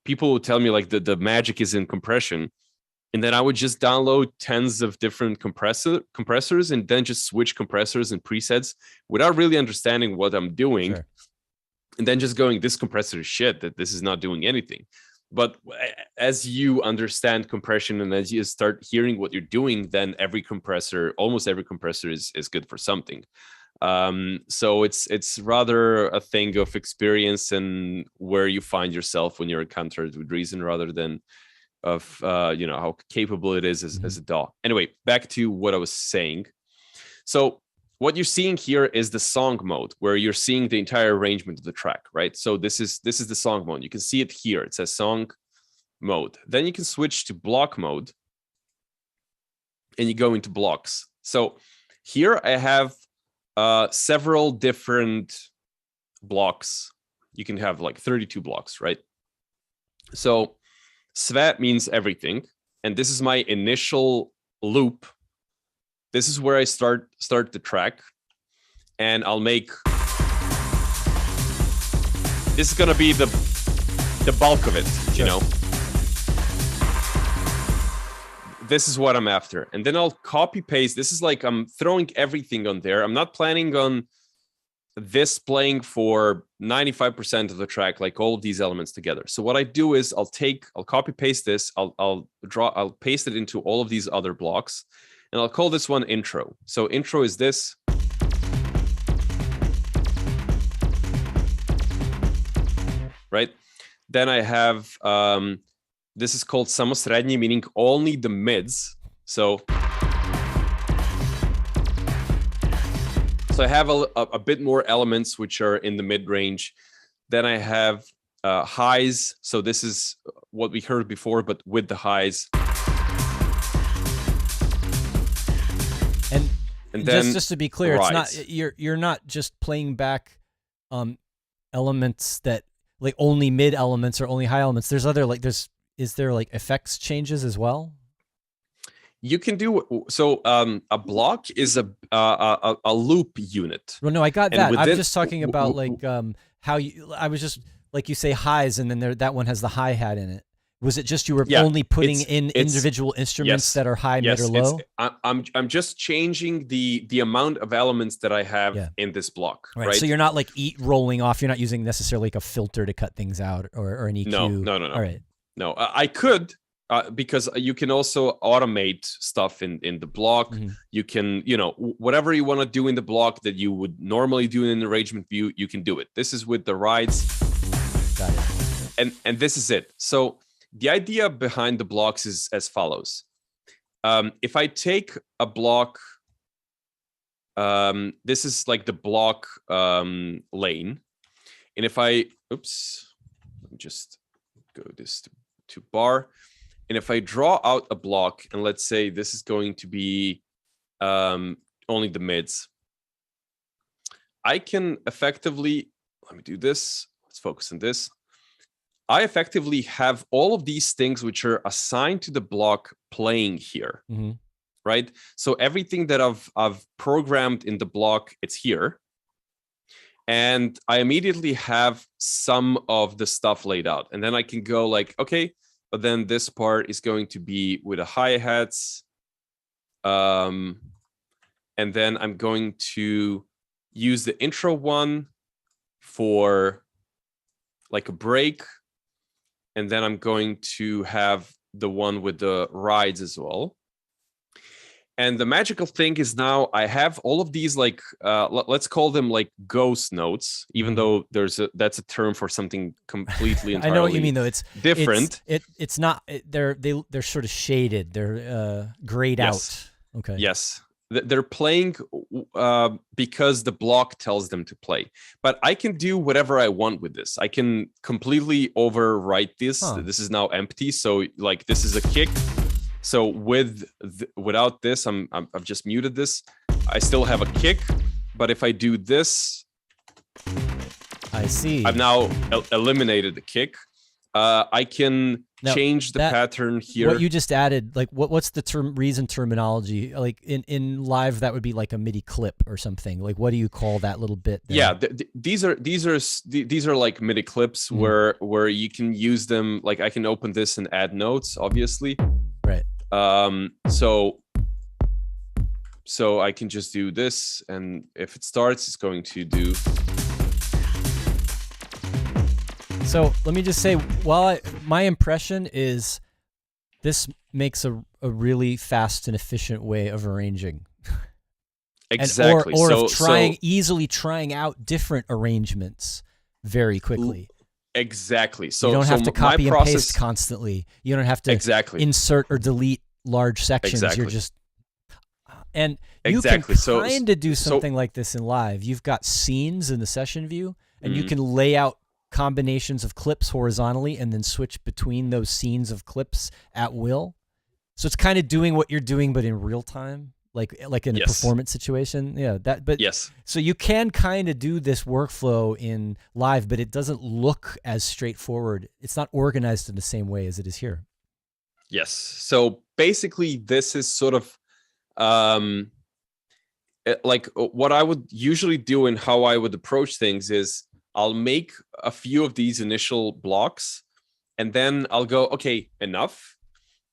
People would tell me like the magic is in compression. And then I would just download tens of different compressors and then just switch compressors and presets without really understanding what I'm doing. Sure. And then just going, this compressor is shit, that this is not doing anything. But as you understand compression and as you start hearing what you're doing, then almost every compressor is good for something. So it's rather a thing of experience and where you find yourself when you're encountered with Reason, rather than of how capable it is as a DAW. Anyway, back to what I was saying. So what you're seeing here is the song mode, where you're seeing the entire arrangement of the track, right? So this is the song mode. You can see it here. It says song mode. Then you can switch to block mode and you go into blocks. So here I have several different blocks. You can have like 32 blocks, right? So Sve means everything, and this is my initial loop. This is where I start the track, and I'll make. This is gonna be the bulk of it, you know. This is what I'm after, and then I'll copy paste. This is like I'm throwing everything on there. I'm not planning on this playing for 95% of the track, like all of these elements together. So what I do is I'll copy paste this. I'll paste it into all of these other blocks, and I'll call this one intro. So intro is this. Right? Then I have, this is called samo srednji, meaning only the mids. So So I have a bit more elements which are in the mid-range. Then I have highs. So this is what we heard before, but with the highs. And then just to be clear, rise. it's not you're not just playing back elements that like only mid elements or only high elements. There's other like is there like effects changes as well? You can do so. A block is a loop unit. Well, no, I got that. I'm just talking about like how you. I was just like you say highs, and then that one has the hi hat in it. Was it just you were only putting in individual instruments that are high, mid, or low? I'm just changing the amount of elements that I have in this block. Right. So you're not like rolling off. You're not using necessarily like a filter to cut things out or an EQ. No. All right. No, I could. Because you can also automate stuff in the block. Mm-hmm. You can, whatever you want to do in the block that you would normally do in an arrangement view, you can do it. This is with the rides. Got it. And this is it. So the idea behind the blocks is as follows. If I take a block, this is like the block lane. And if let me just go this to bar. And if I draw out a block, and let's say this is going to be only the mids, I can effectively, let me do this. Let's focus on this. I effectively have all of these things which are assigned to the block playing here, right? So everything that I've programmed in the block, it's here. And I immediately have some of the stuff laid out. And then I can go like, okay, but then this part is going to be with the hi-hats. And then I'm going to use the intro one for like a break. And then I'm going to have the one with the rides as well. And the magical thing is now I have all of these like, let's call them like ghost notes, even though that's a term for something completely entirely I know what you mean though. It's different. It's not, they're sort of shaded. They're grayed out. Okay. Yes. They're playing because the block tells them to play. But I can do whatever I want with this. I can completely overwrite this. This is now empty. So like this is a kick. So without this, I've just muted this. I still have a kick, but if I do this, I see. I've now eliminated the kick. I can change the pattern here. What you just added, like what's the terminology? Like in live, that would be like a MIDI clip or something. Like what do you call that little bit there? Yeah, these are like MIDI clips where you can use them. Like I can open this and add notes, obviously. Right. So I can just do this, and if it starts, it's going to do. So let me just say, my impression is this makes a really fast and efficient way of arranging. Exactly. Or of easily trying out different arrangements very quickly. Exactly. So you don't have to copy and paste constantly. You don't have to insert or delete large sections. You're just you can kind of do something like this in live. You've got scenes in the session view, and you can lay out combinations of clips horizontally and then switch between those scenes of clips at will. So it's kind of doing what you're doing, but in real time, like in a performance situation. Yeah, yes. So you can kind of do this workflow in live, but it doesn't look as straightforward. It's not organized in the same way as it is here. Yes. So basically, this is sort of like what I would usually do and how I would approach things is I'll make a few of these initial blocks, and then I'll go, okay, enough.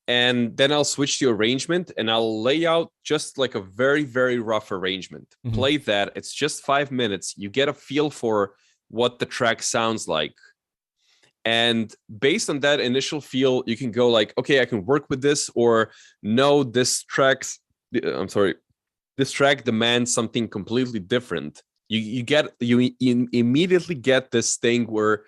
And then I'll switch the arrangement, and I'll lay out just like a very, very rough arrangement. Play that. It's just 5 minutes. You get a feel for what the track sounds like. And based on that initial feel, you can go like, okay, I can work with this, or no, this track demands something completely different. You immediately get this thing where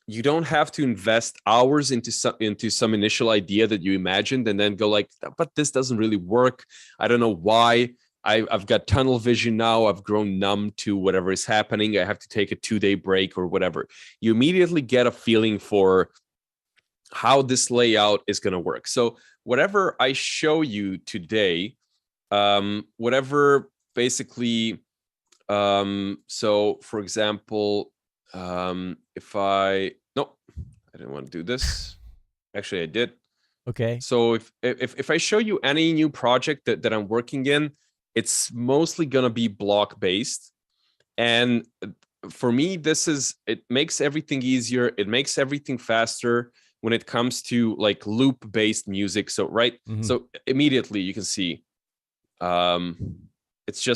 you don't have to invest hours into some initial idea that you imagined and then go like, but this doesn't really work. I don't know why. I've got tunnel vision now. I've grown numb to whatever is happening. I have to take a 2-day break or whatever. You immediately get a feeling for how this layout is going to work. So whatever I show you today, whatever basically, so for example, if I didn't want to do this. Actually, I did. Okay. So if I show you any new project that I'm working in, it's mostly gonna be block based. And for me, it makes everything easier. It makes everything faster when it comes to like loop based music. So so immediately you can see, it's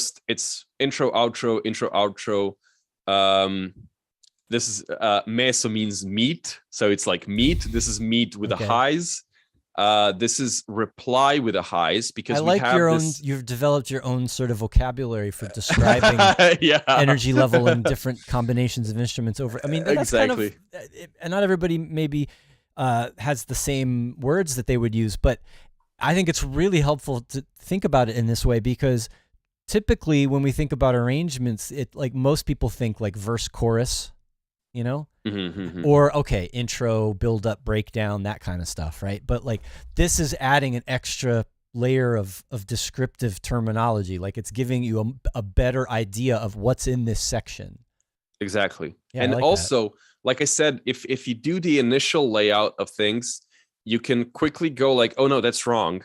intro, outro. This is meso means meat, so it's like meat. This is meat with the highs. This is reply with the highs, because I like you've developed your own sort of vocabulary for describing energy level and different combinations of instruments over. I mean, that's exactly. Kind of, and not everybody maybe has the same words that they would use, but I think it's really helpful to think about it in this way, because typically when we think about arrangements, like most people think like verse chorus, you know, or intro, build up, breakdown, that kind of stuff, right? But like this is adding an extra layer of descriptive terminology, like it's giving you a better idea of what's in this section. Exactly. Yeah, and like also, like I said, if you do the initial layout of things, you can quickly go like, oh no, that's wrong,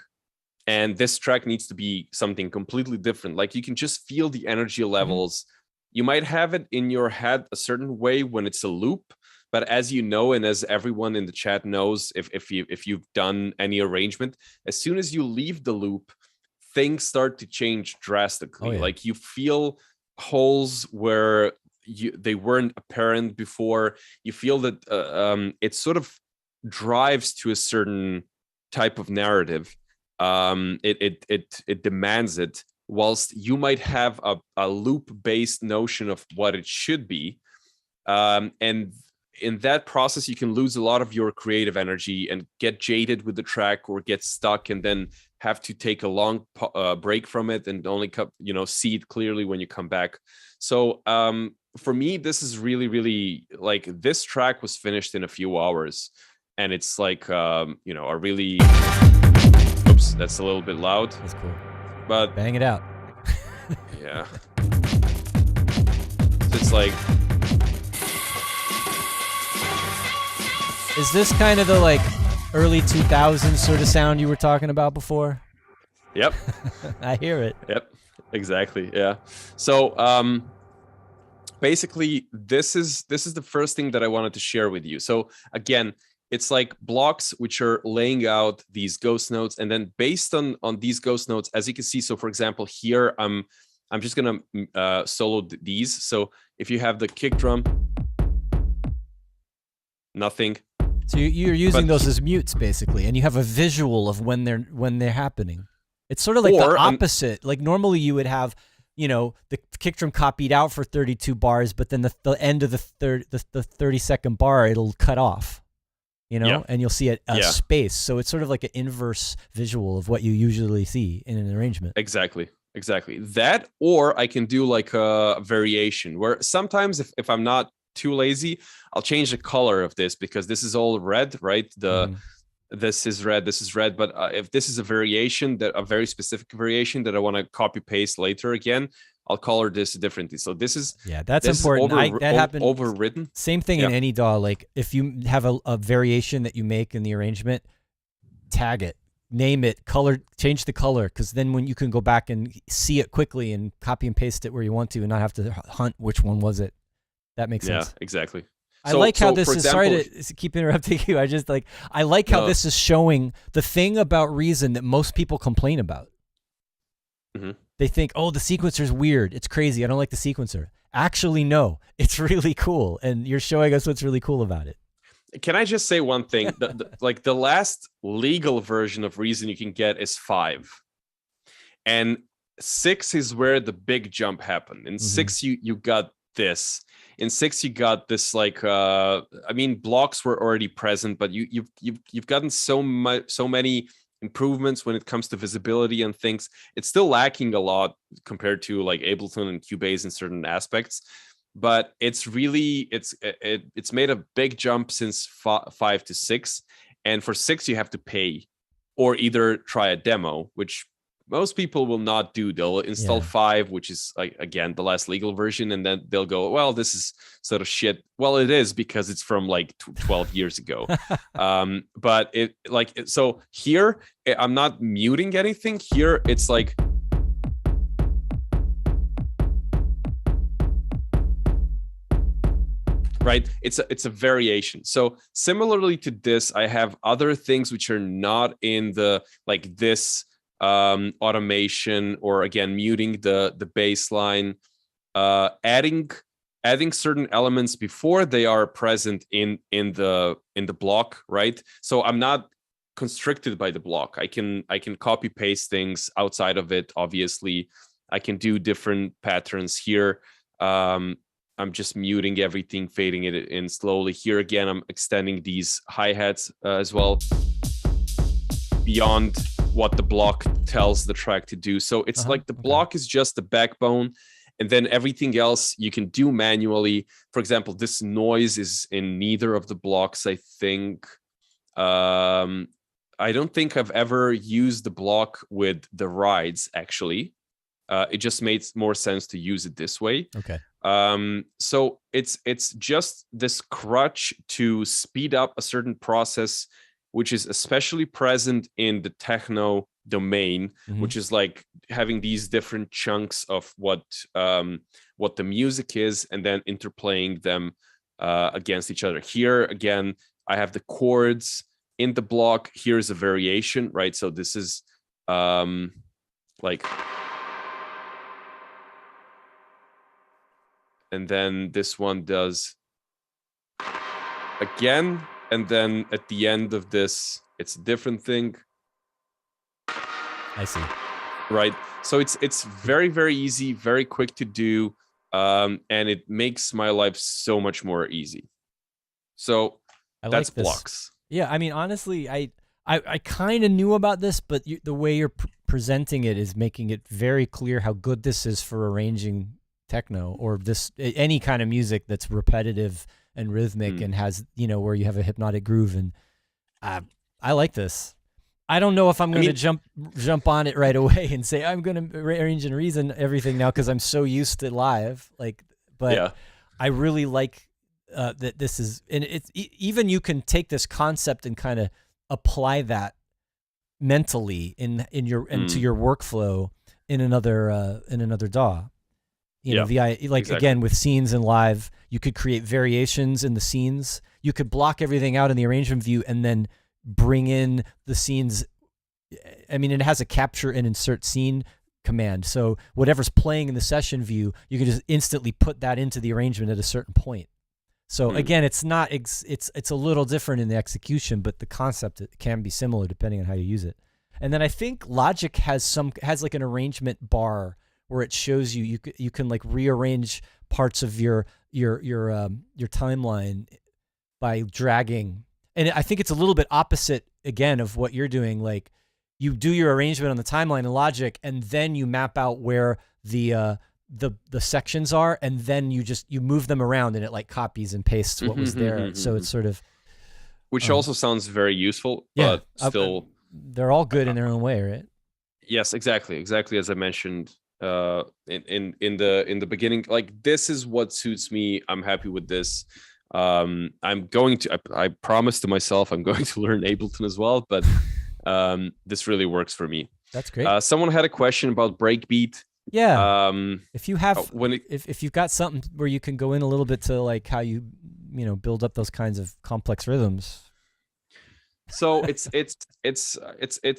and this track needs to be something completely different. Like you can just feel the energy levels. You might have it in your head a certain way when it's a loop, but as you know, and as everyone in the chat knows, if you've done any arrangement, as soon as you leave the loop, things start to change drastically. Like you feel holes where they weren't apparent before. You feel that it sort of drives to a certain type of narrative. It demands it, whilst you might have a loop-based notion of what it should be. And in that process, you can lose a lot of your creative energy and get jaded with the track, or get stuck and then have to take a long break from it and only see it clearly when you come back. So for me, this is really, really, like, this track was finished in a few hours, and it's like, a really... Oops, that's a little bit loud. That's cool. But bang it out. Yeah. So it's like... Is this kind of the like early 2000s sort of sound you were talking about before? Yep. I hear it. Yep. Exactly. Yeah. So basically this is the first thing that I wanted to share with you. So again, it's like blocks which are laying out these ghost notes, and then based on these ghost notes, as you can see, so for example here, I'm just gonna solo these. So if you have the kick drum, nothing. So you're using those as mutes basically, and you have a visual of when they're happening. It's sort of like the opposite. Like normally you would have, the kick drum copied out for 32 bars, but then the end of the 30-second bar, it'll cut off. And you'll see a space. So it's sort of like an inverse visual of what you usually see in an arrangement. Exactly. That, or I can do like a variation where sometimes if I'm not too lazy, I'll change the color of this, because this is all red, right? This is red. But if this is a very specific variation that I want to copy paste later again, I'll color this differently. So this is that's important. That happened overridden. Same thing in any DAW. Like if you have a variation that you make in the arrangement, tag it, name it, color, change the color, because then when you can go back and see it quickly and copy and paste it where you want to, and not have to hunt which one was it. That makes sense. Yeah, exactly. I like how this is, sorry to keep interrupting you. I like how this is showing the thing about Reason that most people complain about. They think, oh, the sequencer's weird. It's crazy. I don't like the sequencer. Actually, no, it's really cool. And you're showing us what's really cool about it. Can I just say one thing? The last legal version of Reason you can get is 5. And 6 is where the big jump happened. In 6, you got this. In 6, you got this, like, blocks were already present, but you've gotten so many improvements when it comes to visibility and things. It's still lacking a lot compared to like Ableton and Cubase in certain aspects, but it's really it's made a big jump since 5 to 6, and for 6 you have to pay or either try a demo, which most people will not do. They'll install 5, which is like, again, the less legal version, and then they'll go, well, this is sort of shit. Well, it is, because it's from like 12 years ago. But it like, so here I'm not muting anything. Here it's like, right, it's a variation. So similarly to this, I have other things which are not in the like this automation, or again muting the bass line, adding certain elements before they are present in the block, right? So I'm not constricted by the block. I can copy paste things outside of it. Obviously, I can do different patterns here. I'm just muting everything, fading it in slowly. Here again, I'm extending these hi-hats as well beyond what the block tells the track to do. So it's like the block is just the backbone, and then everything else you can do manually. For example, this noise is in neither of the blocks, I think. I don't think I've ever used the block with the rides, actually. It just made more sense to use it this way. Okay. So it's just this crutch to speed up a certain process, which is especially present in the techno domain, which is like having these different chunks of what the music is, and then interplaying them against each other. Here again, I have the chords in the block. Here's a variation, right? So this is like, and then this one does again, and then at the end of this, it's a different thing. I see. Right. So it's very, very easy, very quick to do, and it makes my life so much more easy. So that's like blocks. Yeah, I mean, honestly, I kind of knew about this, but the way you're presenting it is making it very clear how good this is for arranging techno, or this any kind of music that's repetitive and rhythmic and has, where you have a hypnotic groove. And I like this. I don't know if I'm going to jump on it right away and say I'm going to arrange and reason everything now, because I'm so used to live. But I really like that this is, and it's even you can take this concept and kind of apply that mentally into your workflow in another DAW. Exactly. Again, with scenes and live, you could create variations in the scenes. You could block everything out in the arrangement view and then bring in the scenes. I mean, it has a capture and insert scene command. So whatever's playing in the session view, you can just instantly put that into the arrangement at a certain point. So again, it's not it's a little different in the execution, but the concept can be similar depending on how you use it. And then I think Logic has like an arrangement bar where it shows you can like rearrange parts of your timeline by dragging. And I think it's a little bit opposite again of what you're doing. Like you do your arrangement on the timeline in Logic, and then you map out where the sections are, and then you move them around, and it like copies and pastes what was there. So it's sort of, which also sounds very useful, but still they're all good in their own way, right? Yes, exactly as I mentioned in the beginning. Like, this is what suits me. I'm happy with this. I promised to myself I'm going to learn Ableton as well, but this really works for me. That's great. Someone had a question about breakbeat. Yeah. If you have, if you've got something where you can go in a little bit to like how you build up those kinds of complex rhythms. So it's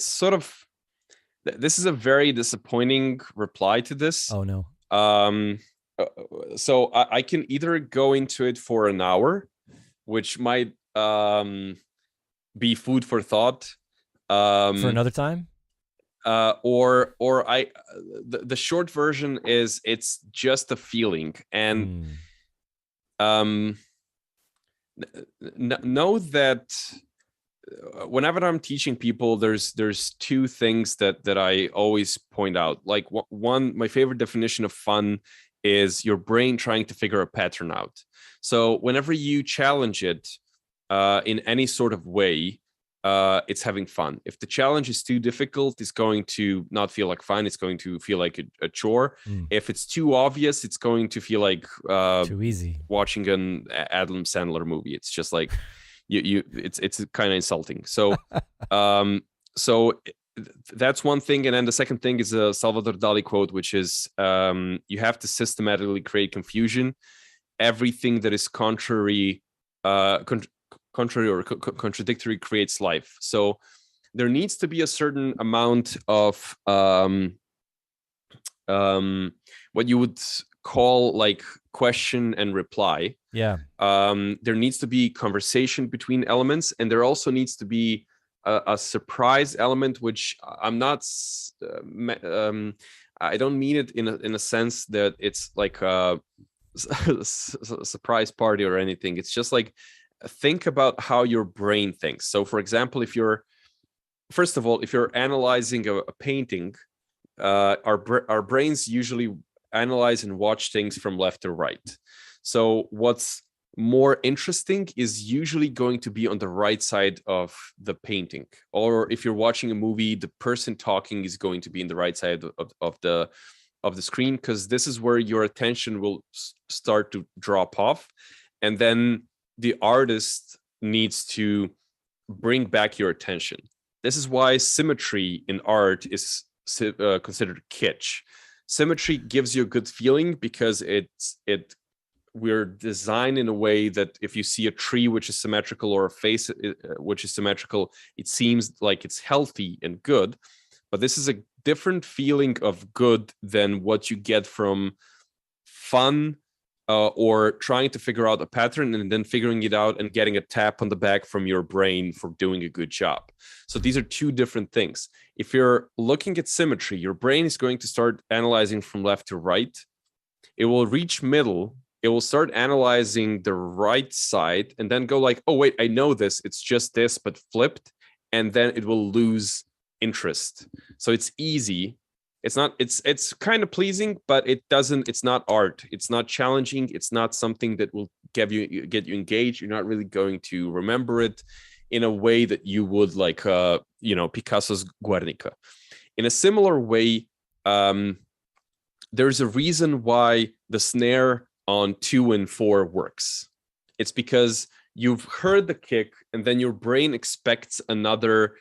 sort of, this is a very disappointing reply to this. Oh no. So I can either go into it for an hour, which might be food for thought. For another time? Or the short version is it's just a feeling. And know that whenever I'm teaching people, there's two things that I always point out. Like one, my favorite definition of fun is your brain trying to figure a pattern out. So whenever you challenge it in any sort of way, it's having fun. If the challenge is too difficult, it's going to not feel like fun. It's going to feel like a chore. If it's too obvious, it's going to feel like too easy. watching an Adam Sandler movie. It's just like it's kind of insulting. So so that's one thing. And then the second thing is a Salvador Dali quote, which is you have to systematically create confusion. Everything that is contrary or contradictory creates life. So there needs to be a certain amount of what you would call like question and reply. Yeah. There needs to be conversation between elements, and there also needs to be a surprise element, which I'm not. I don't mean it in a sense that it's like a surprise party or anything. It's just like, think about how your brain thinks. So, for example, if you're analyzing a painting, our brains usually analyze and watch things from left to right. So what's more interesting is usually going to be on the right side of the painting. Or if you're watching a movie, the person talking is going to be in the right side of the screen, because this is where your attention will start to drop off. And then the artist needs to bring back your attention. This is why symmetry in art is considered kitsch. Symmetry gives you a good feeling because we're designed in a way that if you see a tree which is symmetrical or a face which is symmetrical, it seems like it's healthy and good. But this is a different feeling of good than what you get from fun or trying to figure out a pattern and then figuring it out and getting a tap on the back from your brain for doing a good job. So these are two different things. If you're looking at symmetry, your brain is going to start analyzing from left to right. It will reach middle. It will start analyzing the right side and then go like, oh, wait, I know this. It's just this, but flipped. And then it will lose interest. So it's easy. It's kind of pleasing, but it's not art. It's not challenging. It's not something that will get you engaged. You're not really going to remember it in a way that you would like, Picasso's Guernica. In a similar way, there's a reason why the snare on 2 and 4 works. It's because you've heard the kick and then your brain expects another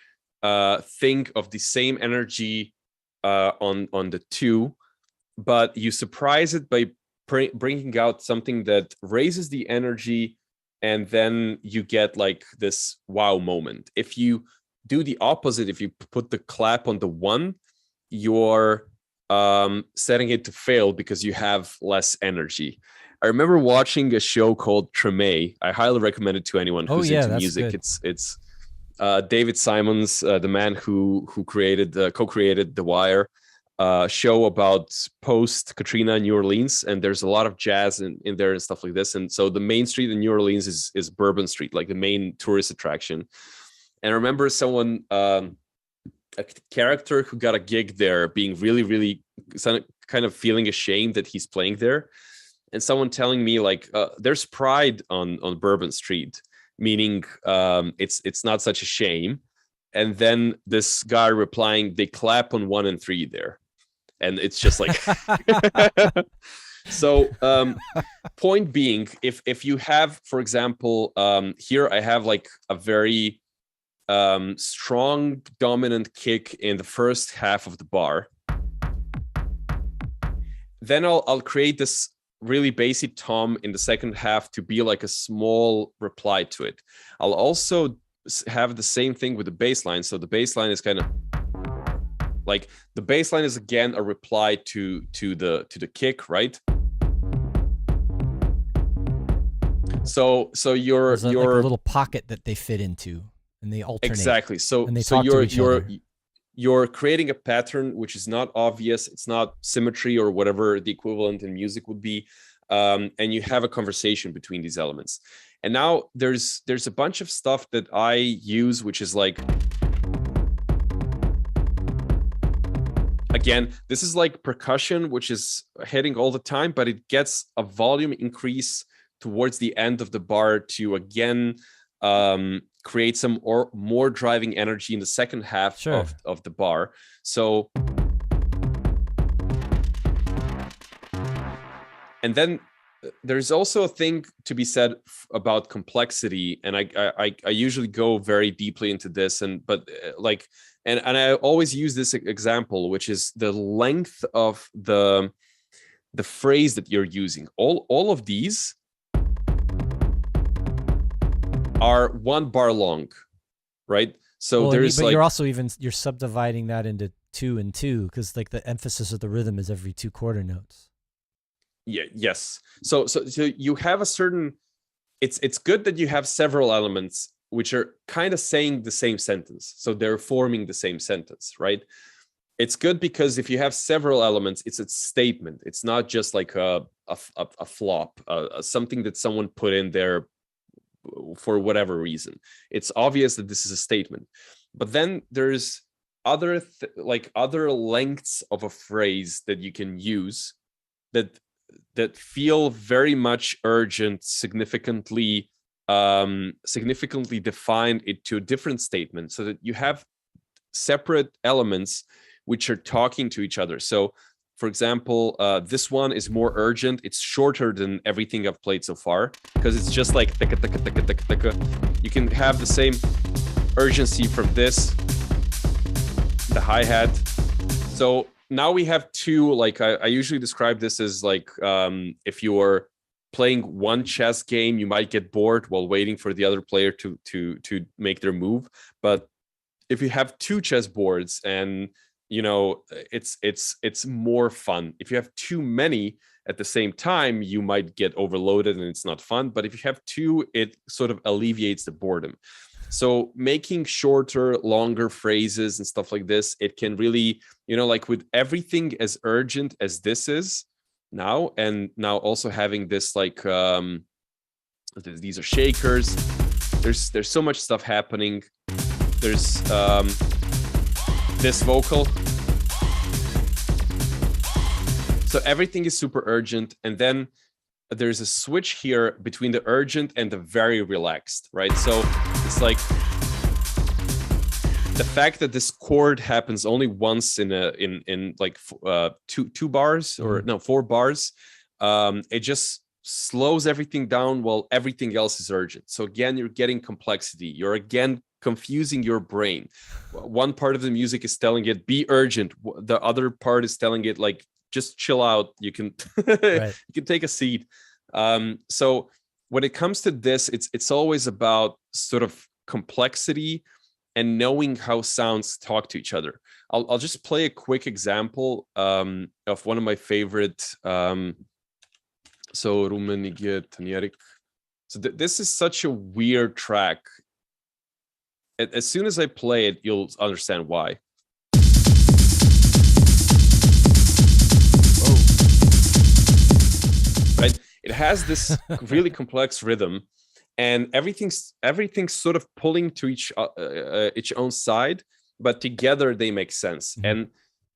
thing of the same energy on the 2, but you surprise it by bringing out something that raises the energy, and then you get like this wow moment. If you do the opposite, if you put the clap on the 1, you're setting it to fail because you have less energy. I remember watching a show called Treme. I highly recommend it to anyone who's into music. Good. It's David Simons, the man who co-created The Wire, show about post-Katrina New Orleans, and there's a lot of jazz in there and stuff like this. And so the main street in New Orleans is Bourbon Street, like the main tourist attraction. And I remember someone, a character who got a gig there, being really, really kind of feeling ashamed that he's playing there. And someone telling me like, there's pride on Bourbon Street, meaning it's not such a shame. And then this guy replying, they clap on 1 and 3 there. And it's just like, so point being, if you have, for example, here I have like a very strong dominant kick in the first half of the bar. Then I'll create this really basic tom in the second half to be like a small reply to it. I'll also have the same thing with the bass line. So the bass line is kind of like, the bass line is again a reply to the kick, right? So there's like a little pocket that they fit into and they alternate. Exactly. So you're creating a pattern which is not obvious. It's not symmetry or whatever the equivalent in music would be. And you have a conversation between these elements. And now there's a bunch of stuff that I use, which is like, again, this is like percussion, which is hitting all the time, but it gets a volume increase towards the end of the bar to again create some more driving energy in the second half of the bar. So, and then there's also a thing to be said about complexity, and I usually go very deeply into this, and I always use this example, which is the length of the phrase that you're using. All of these are 1 bar long, right? So you're subdividing that into 2 and 2, because like the emphasis of the rhythm is every 2 quarter notes. Yeah. Yes. So you have a certain. It's good that you have several elements which are kind of saying the same sentence, so they're forming the same sentence, right? It's good because if you have several elements, it's a statement. It's not just like a flop, something that someone put in there for whatever reason. It's obvious that this is a statement. But then there's other lengths of a phrase that you can use that feel very much urgent, significantly defined into a different statement, so that you have separate elements which are talking to each other. So, for example, this one is more urgent. It's shorter than everything I've played so far, because it's just like tika, tika, tika, tika, tika. You can have the same urgency from this, the hi-hat. So now we have 2, like I usually describe this as like if you're playing one chess game, you might get bored while waiting for the other player to make their move. But if you have 2 chess boards, and it's more fun. If you have too many at the same time, you might get overloaded and it's not fun. But if you have 2, it sort of alleviates the boredom. So making shorter, longer phrases and stuff like this, it can really, like with everything as urgent as this is now, and now also having this like, these are shakers. There's so much stuff happening. There's this vocal. So everything is super urgent. And then there's a switch here between the urgent and the very relaxed, right? So it's like the fact that this chord happens only once in like 2 bars, or no, 4 bars, it just slows everything down while everything else is urgent. So again, you're getting complexity. You're again confusing your brain. One part of the music is telling it be urgent. The other part is telling it like just chill out. You can Right. you can take a seat. So when it comes to this, it's always about sort of complexity and knowing how sounds talk to each other. I'll just play a quick example of one of my favorite. So Rummenigge Tanjerik. So this is such a weird track. As soon as I play it, you'll understand why. Oh. Right? It has this really complex rhythm, and everything's sort of pulling to each own side, but together they make sense. Mm-hmm. And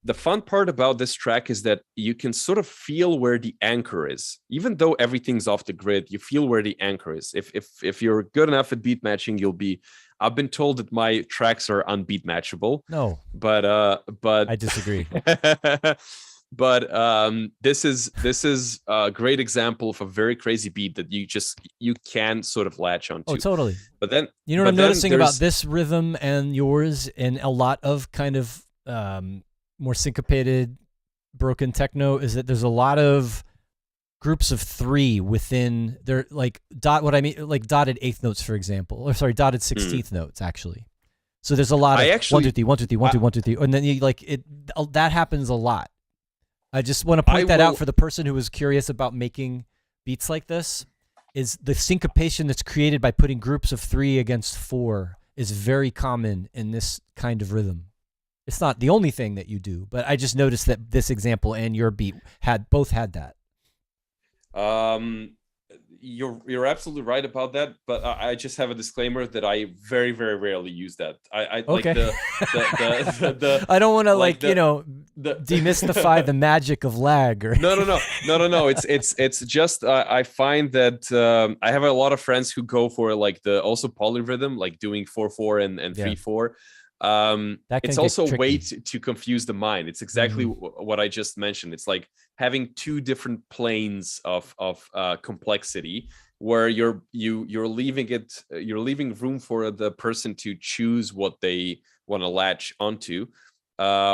the fun part about this track is that you can sort of feel where the anchor is. Even though everything's off the grid, you feel where the anchor is. If you're good enough at beat matching, you'll be. I've been told that my tracks are unbeat matchable. No, but I disagree. But this is a great example of a very crazy beat that you can sort of latch onto. Oh, totally. But then what I'm noticing about this rhythm and yours and a lot of kind of more syncopated, broken techno is that there's a lot of groups of 3 within there, like like dotted 8th notes, for example, or sorry, dotted 16th notes actually. So there's a lot of 1, 2, 3, 1, 2, 3, 1, 2, 1, 2, 3, and then you like it. That happens a lot. I just want to point that out for the person who was curious about making beats like this. Is the syncopation that's created by putting groups of 3 against 4 is very common in this kind of rhythm. It's not the only thing that you do, but I just noticed that this example and your beat both had that. you're absolutely right about that, but I just have a disclaimer that I very, very rarely use that. I Okay. like the I don't want to like the demystify the magic of lag. Or no. It's just I find that I have a lot of friends who go for like the also polyrhythm, like doing 4/4 and 3/4. That can It's get also a way tricky. to confuse the mind. It's exactly what I just mentioned. It's like having two different planes of complexity, where you're leaving room for the person to choose what they want to latch onto,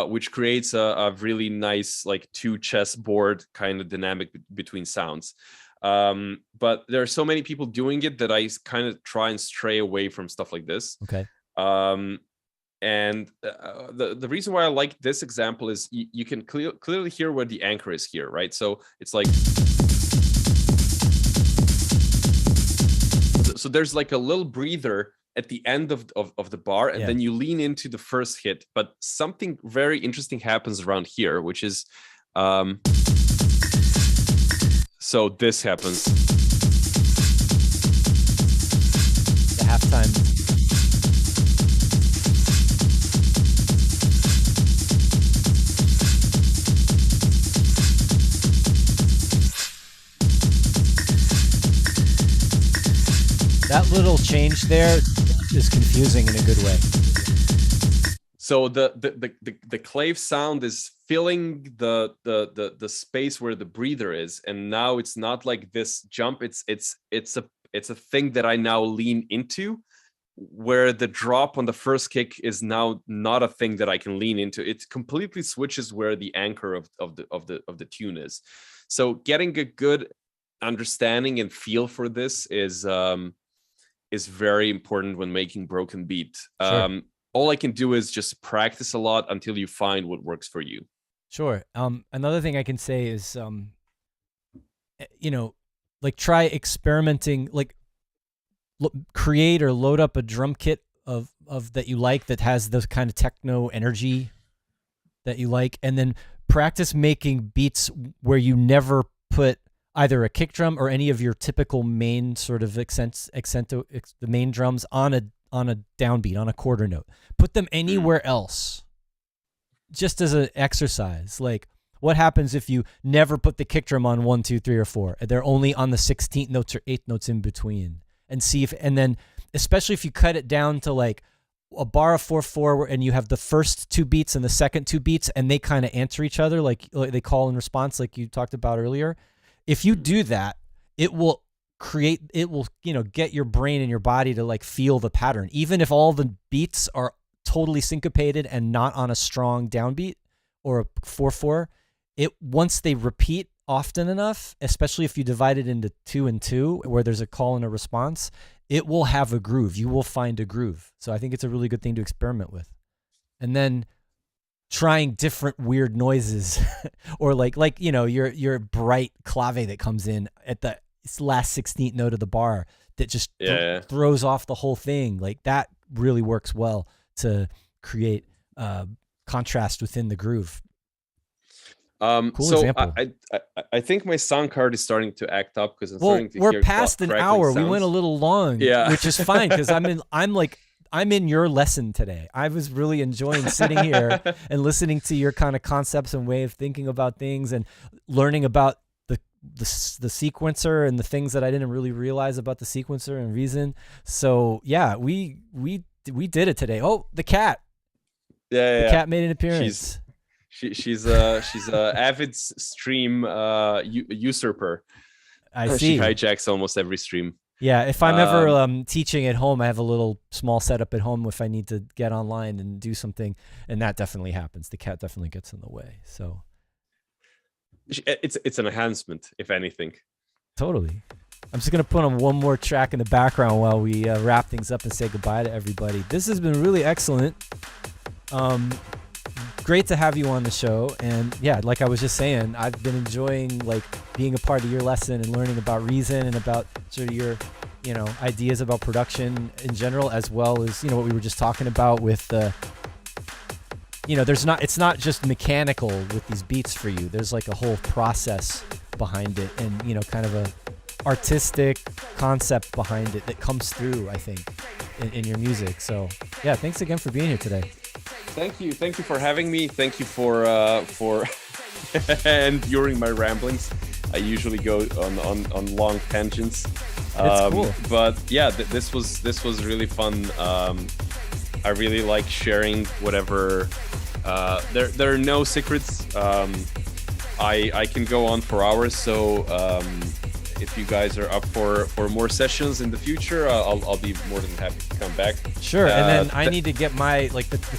which creates a really nice like two chessboard kind of dynamic between sounds. But there are so many people doing it that I kind of try and stray away from stuff like this. Okay. And the reason why I like this example is you can clearly hear where the anchor is here, right? So it's like, so there's like a little breather at the end of the bar, and then you lean into the first hit. But something very interesting happens around here, which is, so this happens. The halftime. That little change there is confusing in a good way. So the clave sound is filling the space where the breather is, and now it's not like this jump. It's a thing that I now lean into, where the drop on the first kick is now not a thing that I can lean into. It completely switches where the anchor of the tune is. So getting a good understanding and feel for this is very important when making broken beat. Sure. All I can do is just practice a lot until you find what works for you. Sure. Another thing I can say is, like try experimenting, like create or load up a drum kit of that you like, that has those kind of techno energy that you like, and then practice making beats where you never put either a kick drum or any of your typical main sort of the main drums on a downbeat, on a quarter note. Put them anywhere else, just as an exercise. Like, what happens if you never put the kick drum on 1, 2, 3, or 4? They're only on the 16th notes or 8th notes in between, and see if, and then especially if you cut it down to like a bar of 4/4, and you have the first two beats and the second two beats, and they kind of answer each other, like they call and response, like you talked about earlier. If you do that, it will get your brain and your body to like feel the pattern. Even if all the beats are totally syncopated and not on a strong downbeat or a 4/4, once they repeat often enough, especially if you divide it into 2 and 2, where there's a call and a response, it will have a groove. You will find a groove. So I think it's a really good thing to experiment with. And then trying different weird noises or like your bright clave that comes in at the last 16th note of the bar that just throws off the whole thing. Like, that really works well to create contrast within the groove. Cool example. I think my sound card is starting to act up, because we're past an hour. Sounds. We went a little long, which is fine, because I'm in your lesson today. I was really enjoying sitting here and listening to your kind of concepts and way of thinking about things, and learning about the sequencer and the things that I didn't really realize about the sequencer and Reason. So yeah, we did it today. Oh, the cat. The cat made an appearance. She's a avid stream usurper. I see. She hijacks almost every stream. Yeah, if I'm ever teaching at home, I have a little small setup at home if I need to get online and do something, and that definitely happens. The cat definitely gets in the way. So it's an enhancement, if anything. Totally. I'm just going to put on one more track in the background while we wrap things up and say goodbye to everybody. This has been really excellent. Great to have you on the show. And yeah, like I was just saying, I've been enjoying like being a part of your lesson and learning about Reason and about sort of your, ideas about production in general, as well as, what we were just talking about with it's not just mechanical with these beats for you. There's like a whole process behind it, and, kind of artistic concept behind it that comes through, I think, in your music. So yeah, thanks again for being here today. Thank you for having me. Thank you for enduring my ramblings. I usually go on long tangents. It's cool. But yeah, this was really fun. I really like sharing whatever. There are no secrets. I can go on for hours. So if you guys are up for more sessions in the future, I'll be more than happy to come back. Sure. And then I need to get my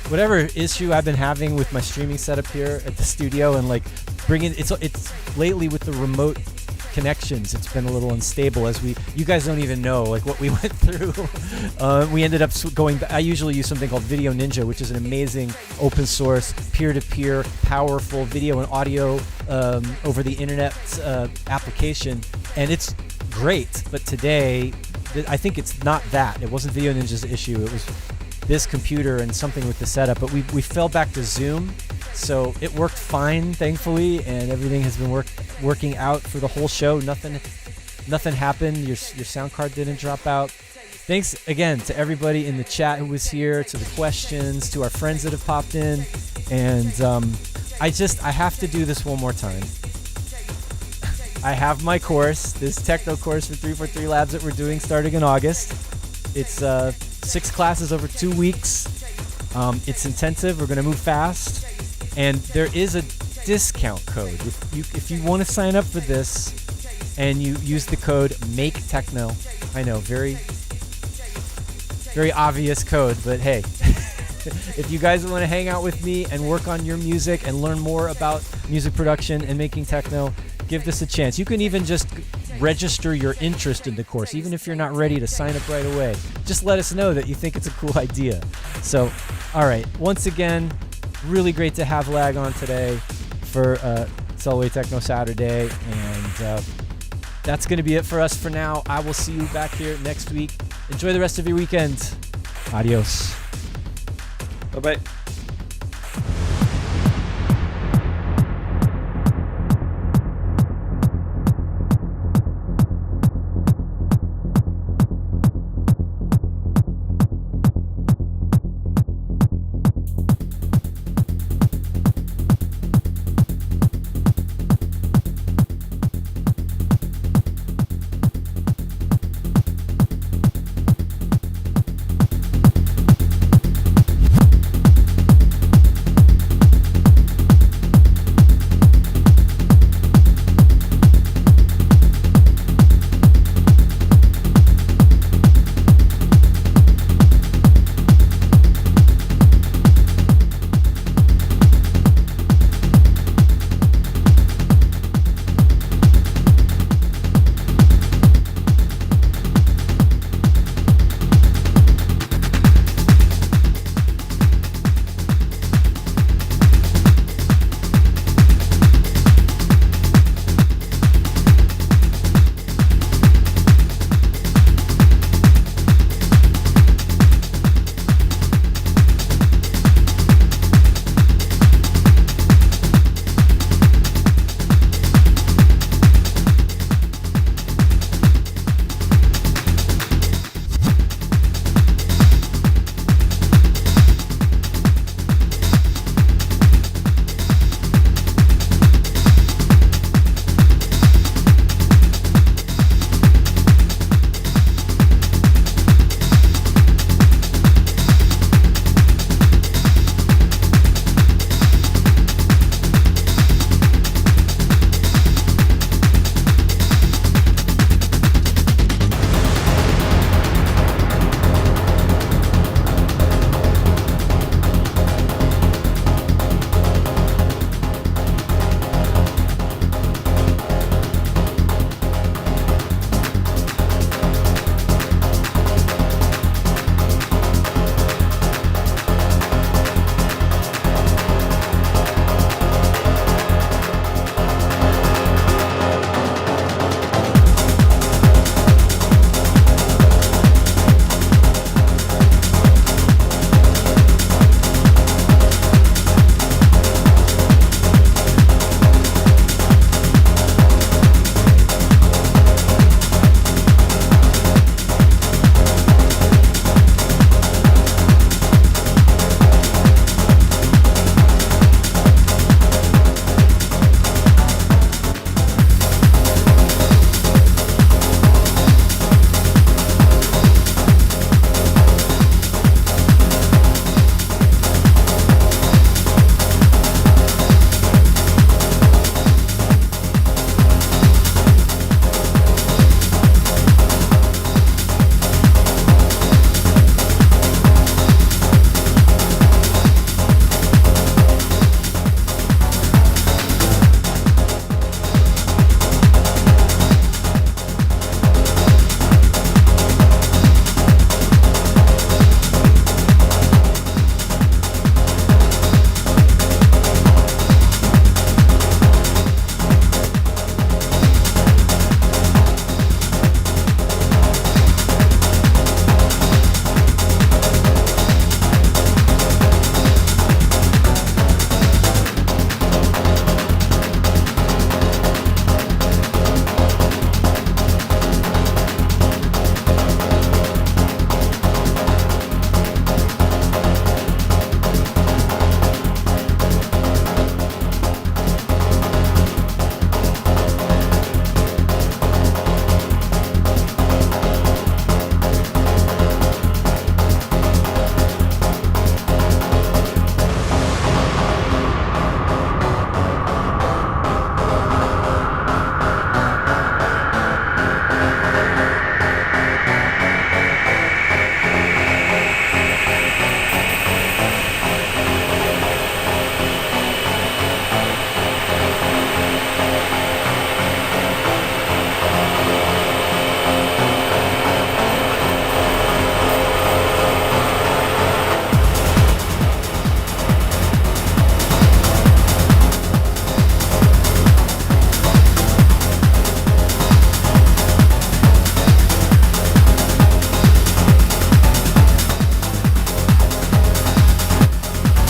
whatever issue I've been having with my streaming setup here at the studio, and like bringing it's lately with the remote connections, it's been a little unstable. You guys don't even know like what we went through. We ended up going. I usually use something called Video Ninja, which is an amazing open source, peer-to-peer, powerful video and audio over the internet application, and it's great. But today, I think it's not that. It wasn't Video Ninja's issue. It was this computer and something with the setup. But we fell back to Zoom. So it worked fine, thankfully, and everything has been working out for the whole show. Nothing happened. Your sound card didn't drop out. Thanks again to everybody in the chat who was here, to the questions, to our friends that have popped in, and I have to do this one more time. I have my course, this techno course for 343 Labs that we're doing starting in August. It's 6 classes over 2 weeks. It's intensive. We're going to move fast. And there is a discount code. If you want to sign up for this and you use the code MAKETECHNO, I know, very, very obvious code, but hey, if you guys want to hang out with me and work on your music and learn more about music production and making techno, give this a chance. You can even just register your interest in the course, even if you're not ready to sign up right away. Just let us know that you think it's a cool idea. So, all right, once again, really great to have Lag on today for Selway Techno Saturday, and that's going to be it for us for now. I will see you back here next week. Enjoy the rest of your weekend. Adios. Bye-bye.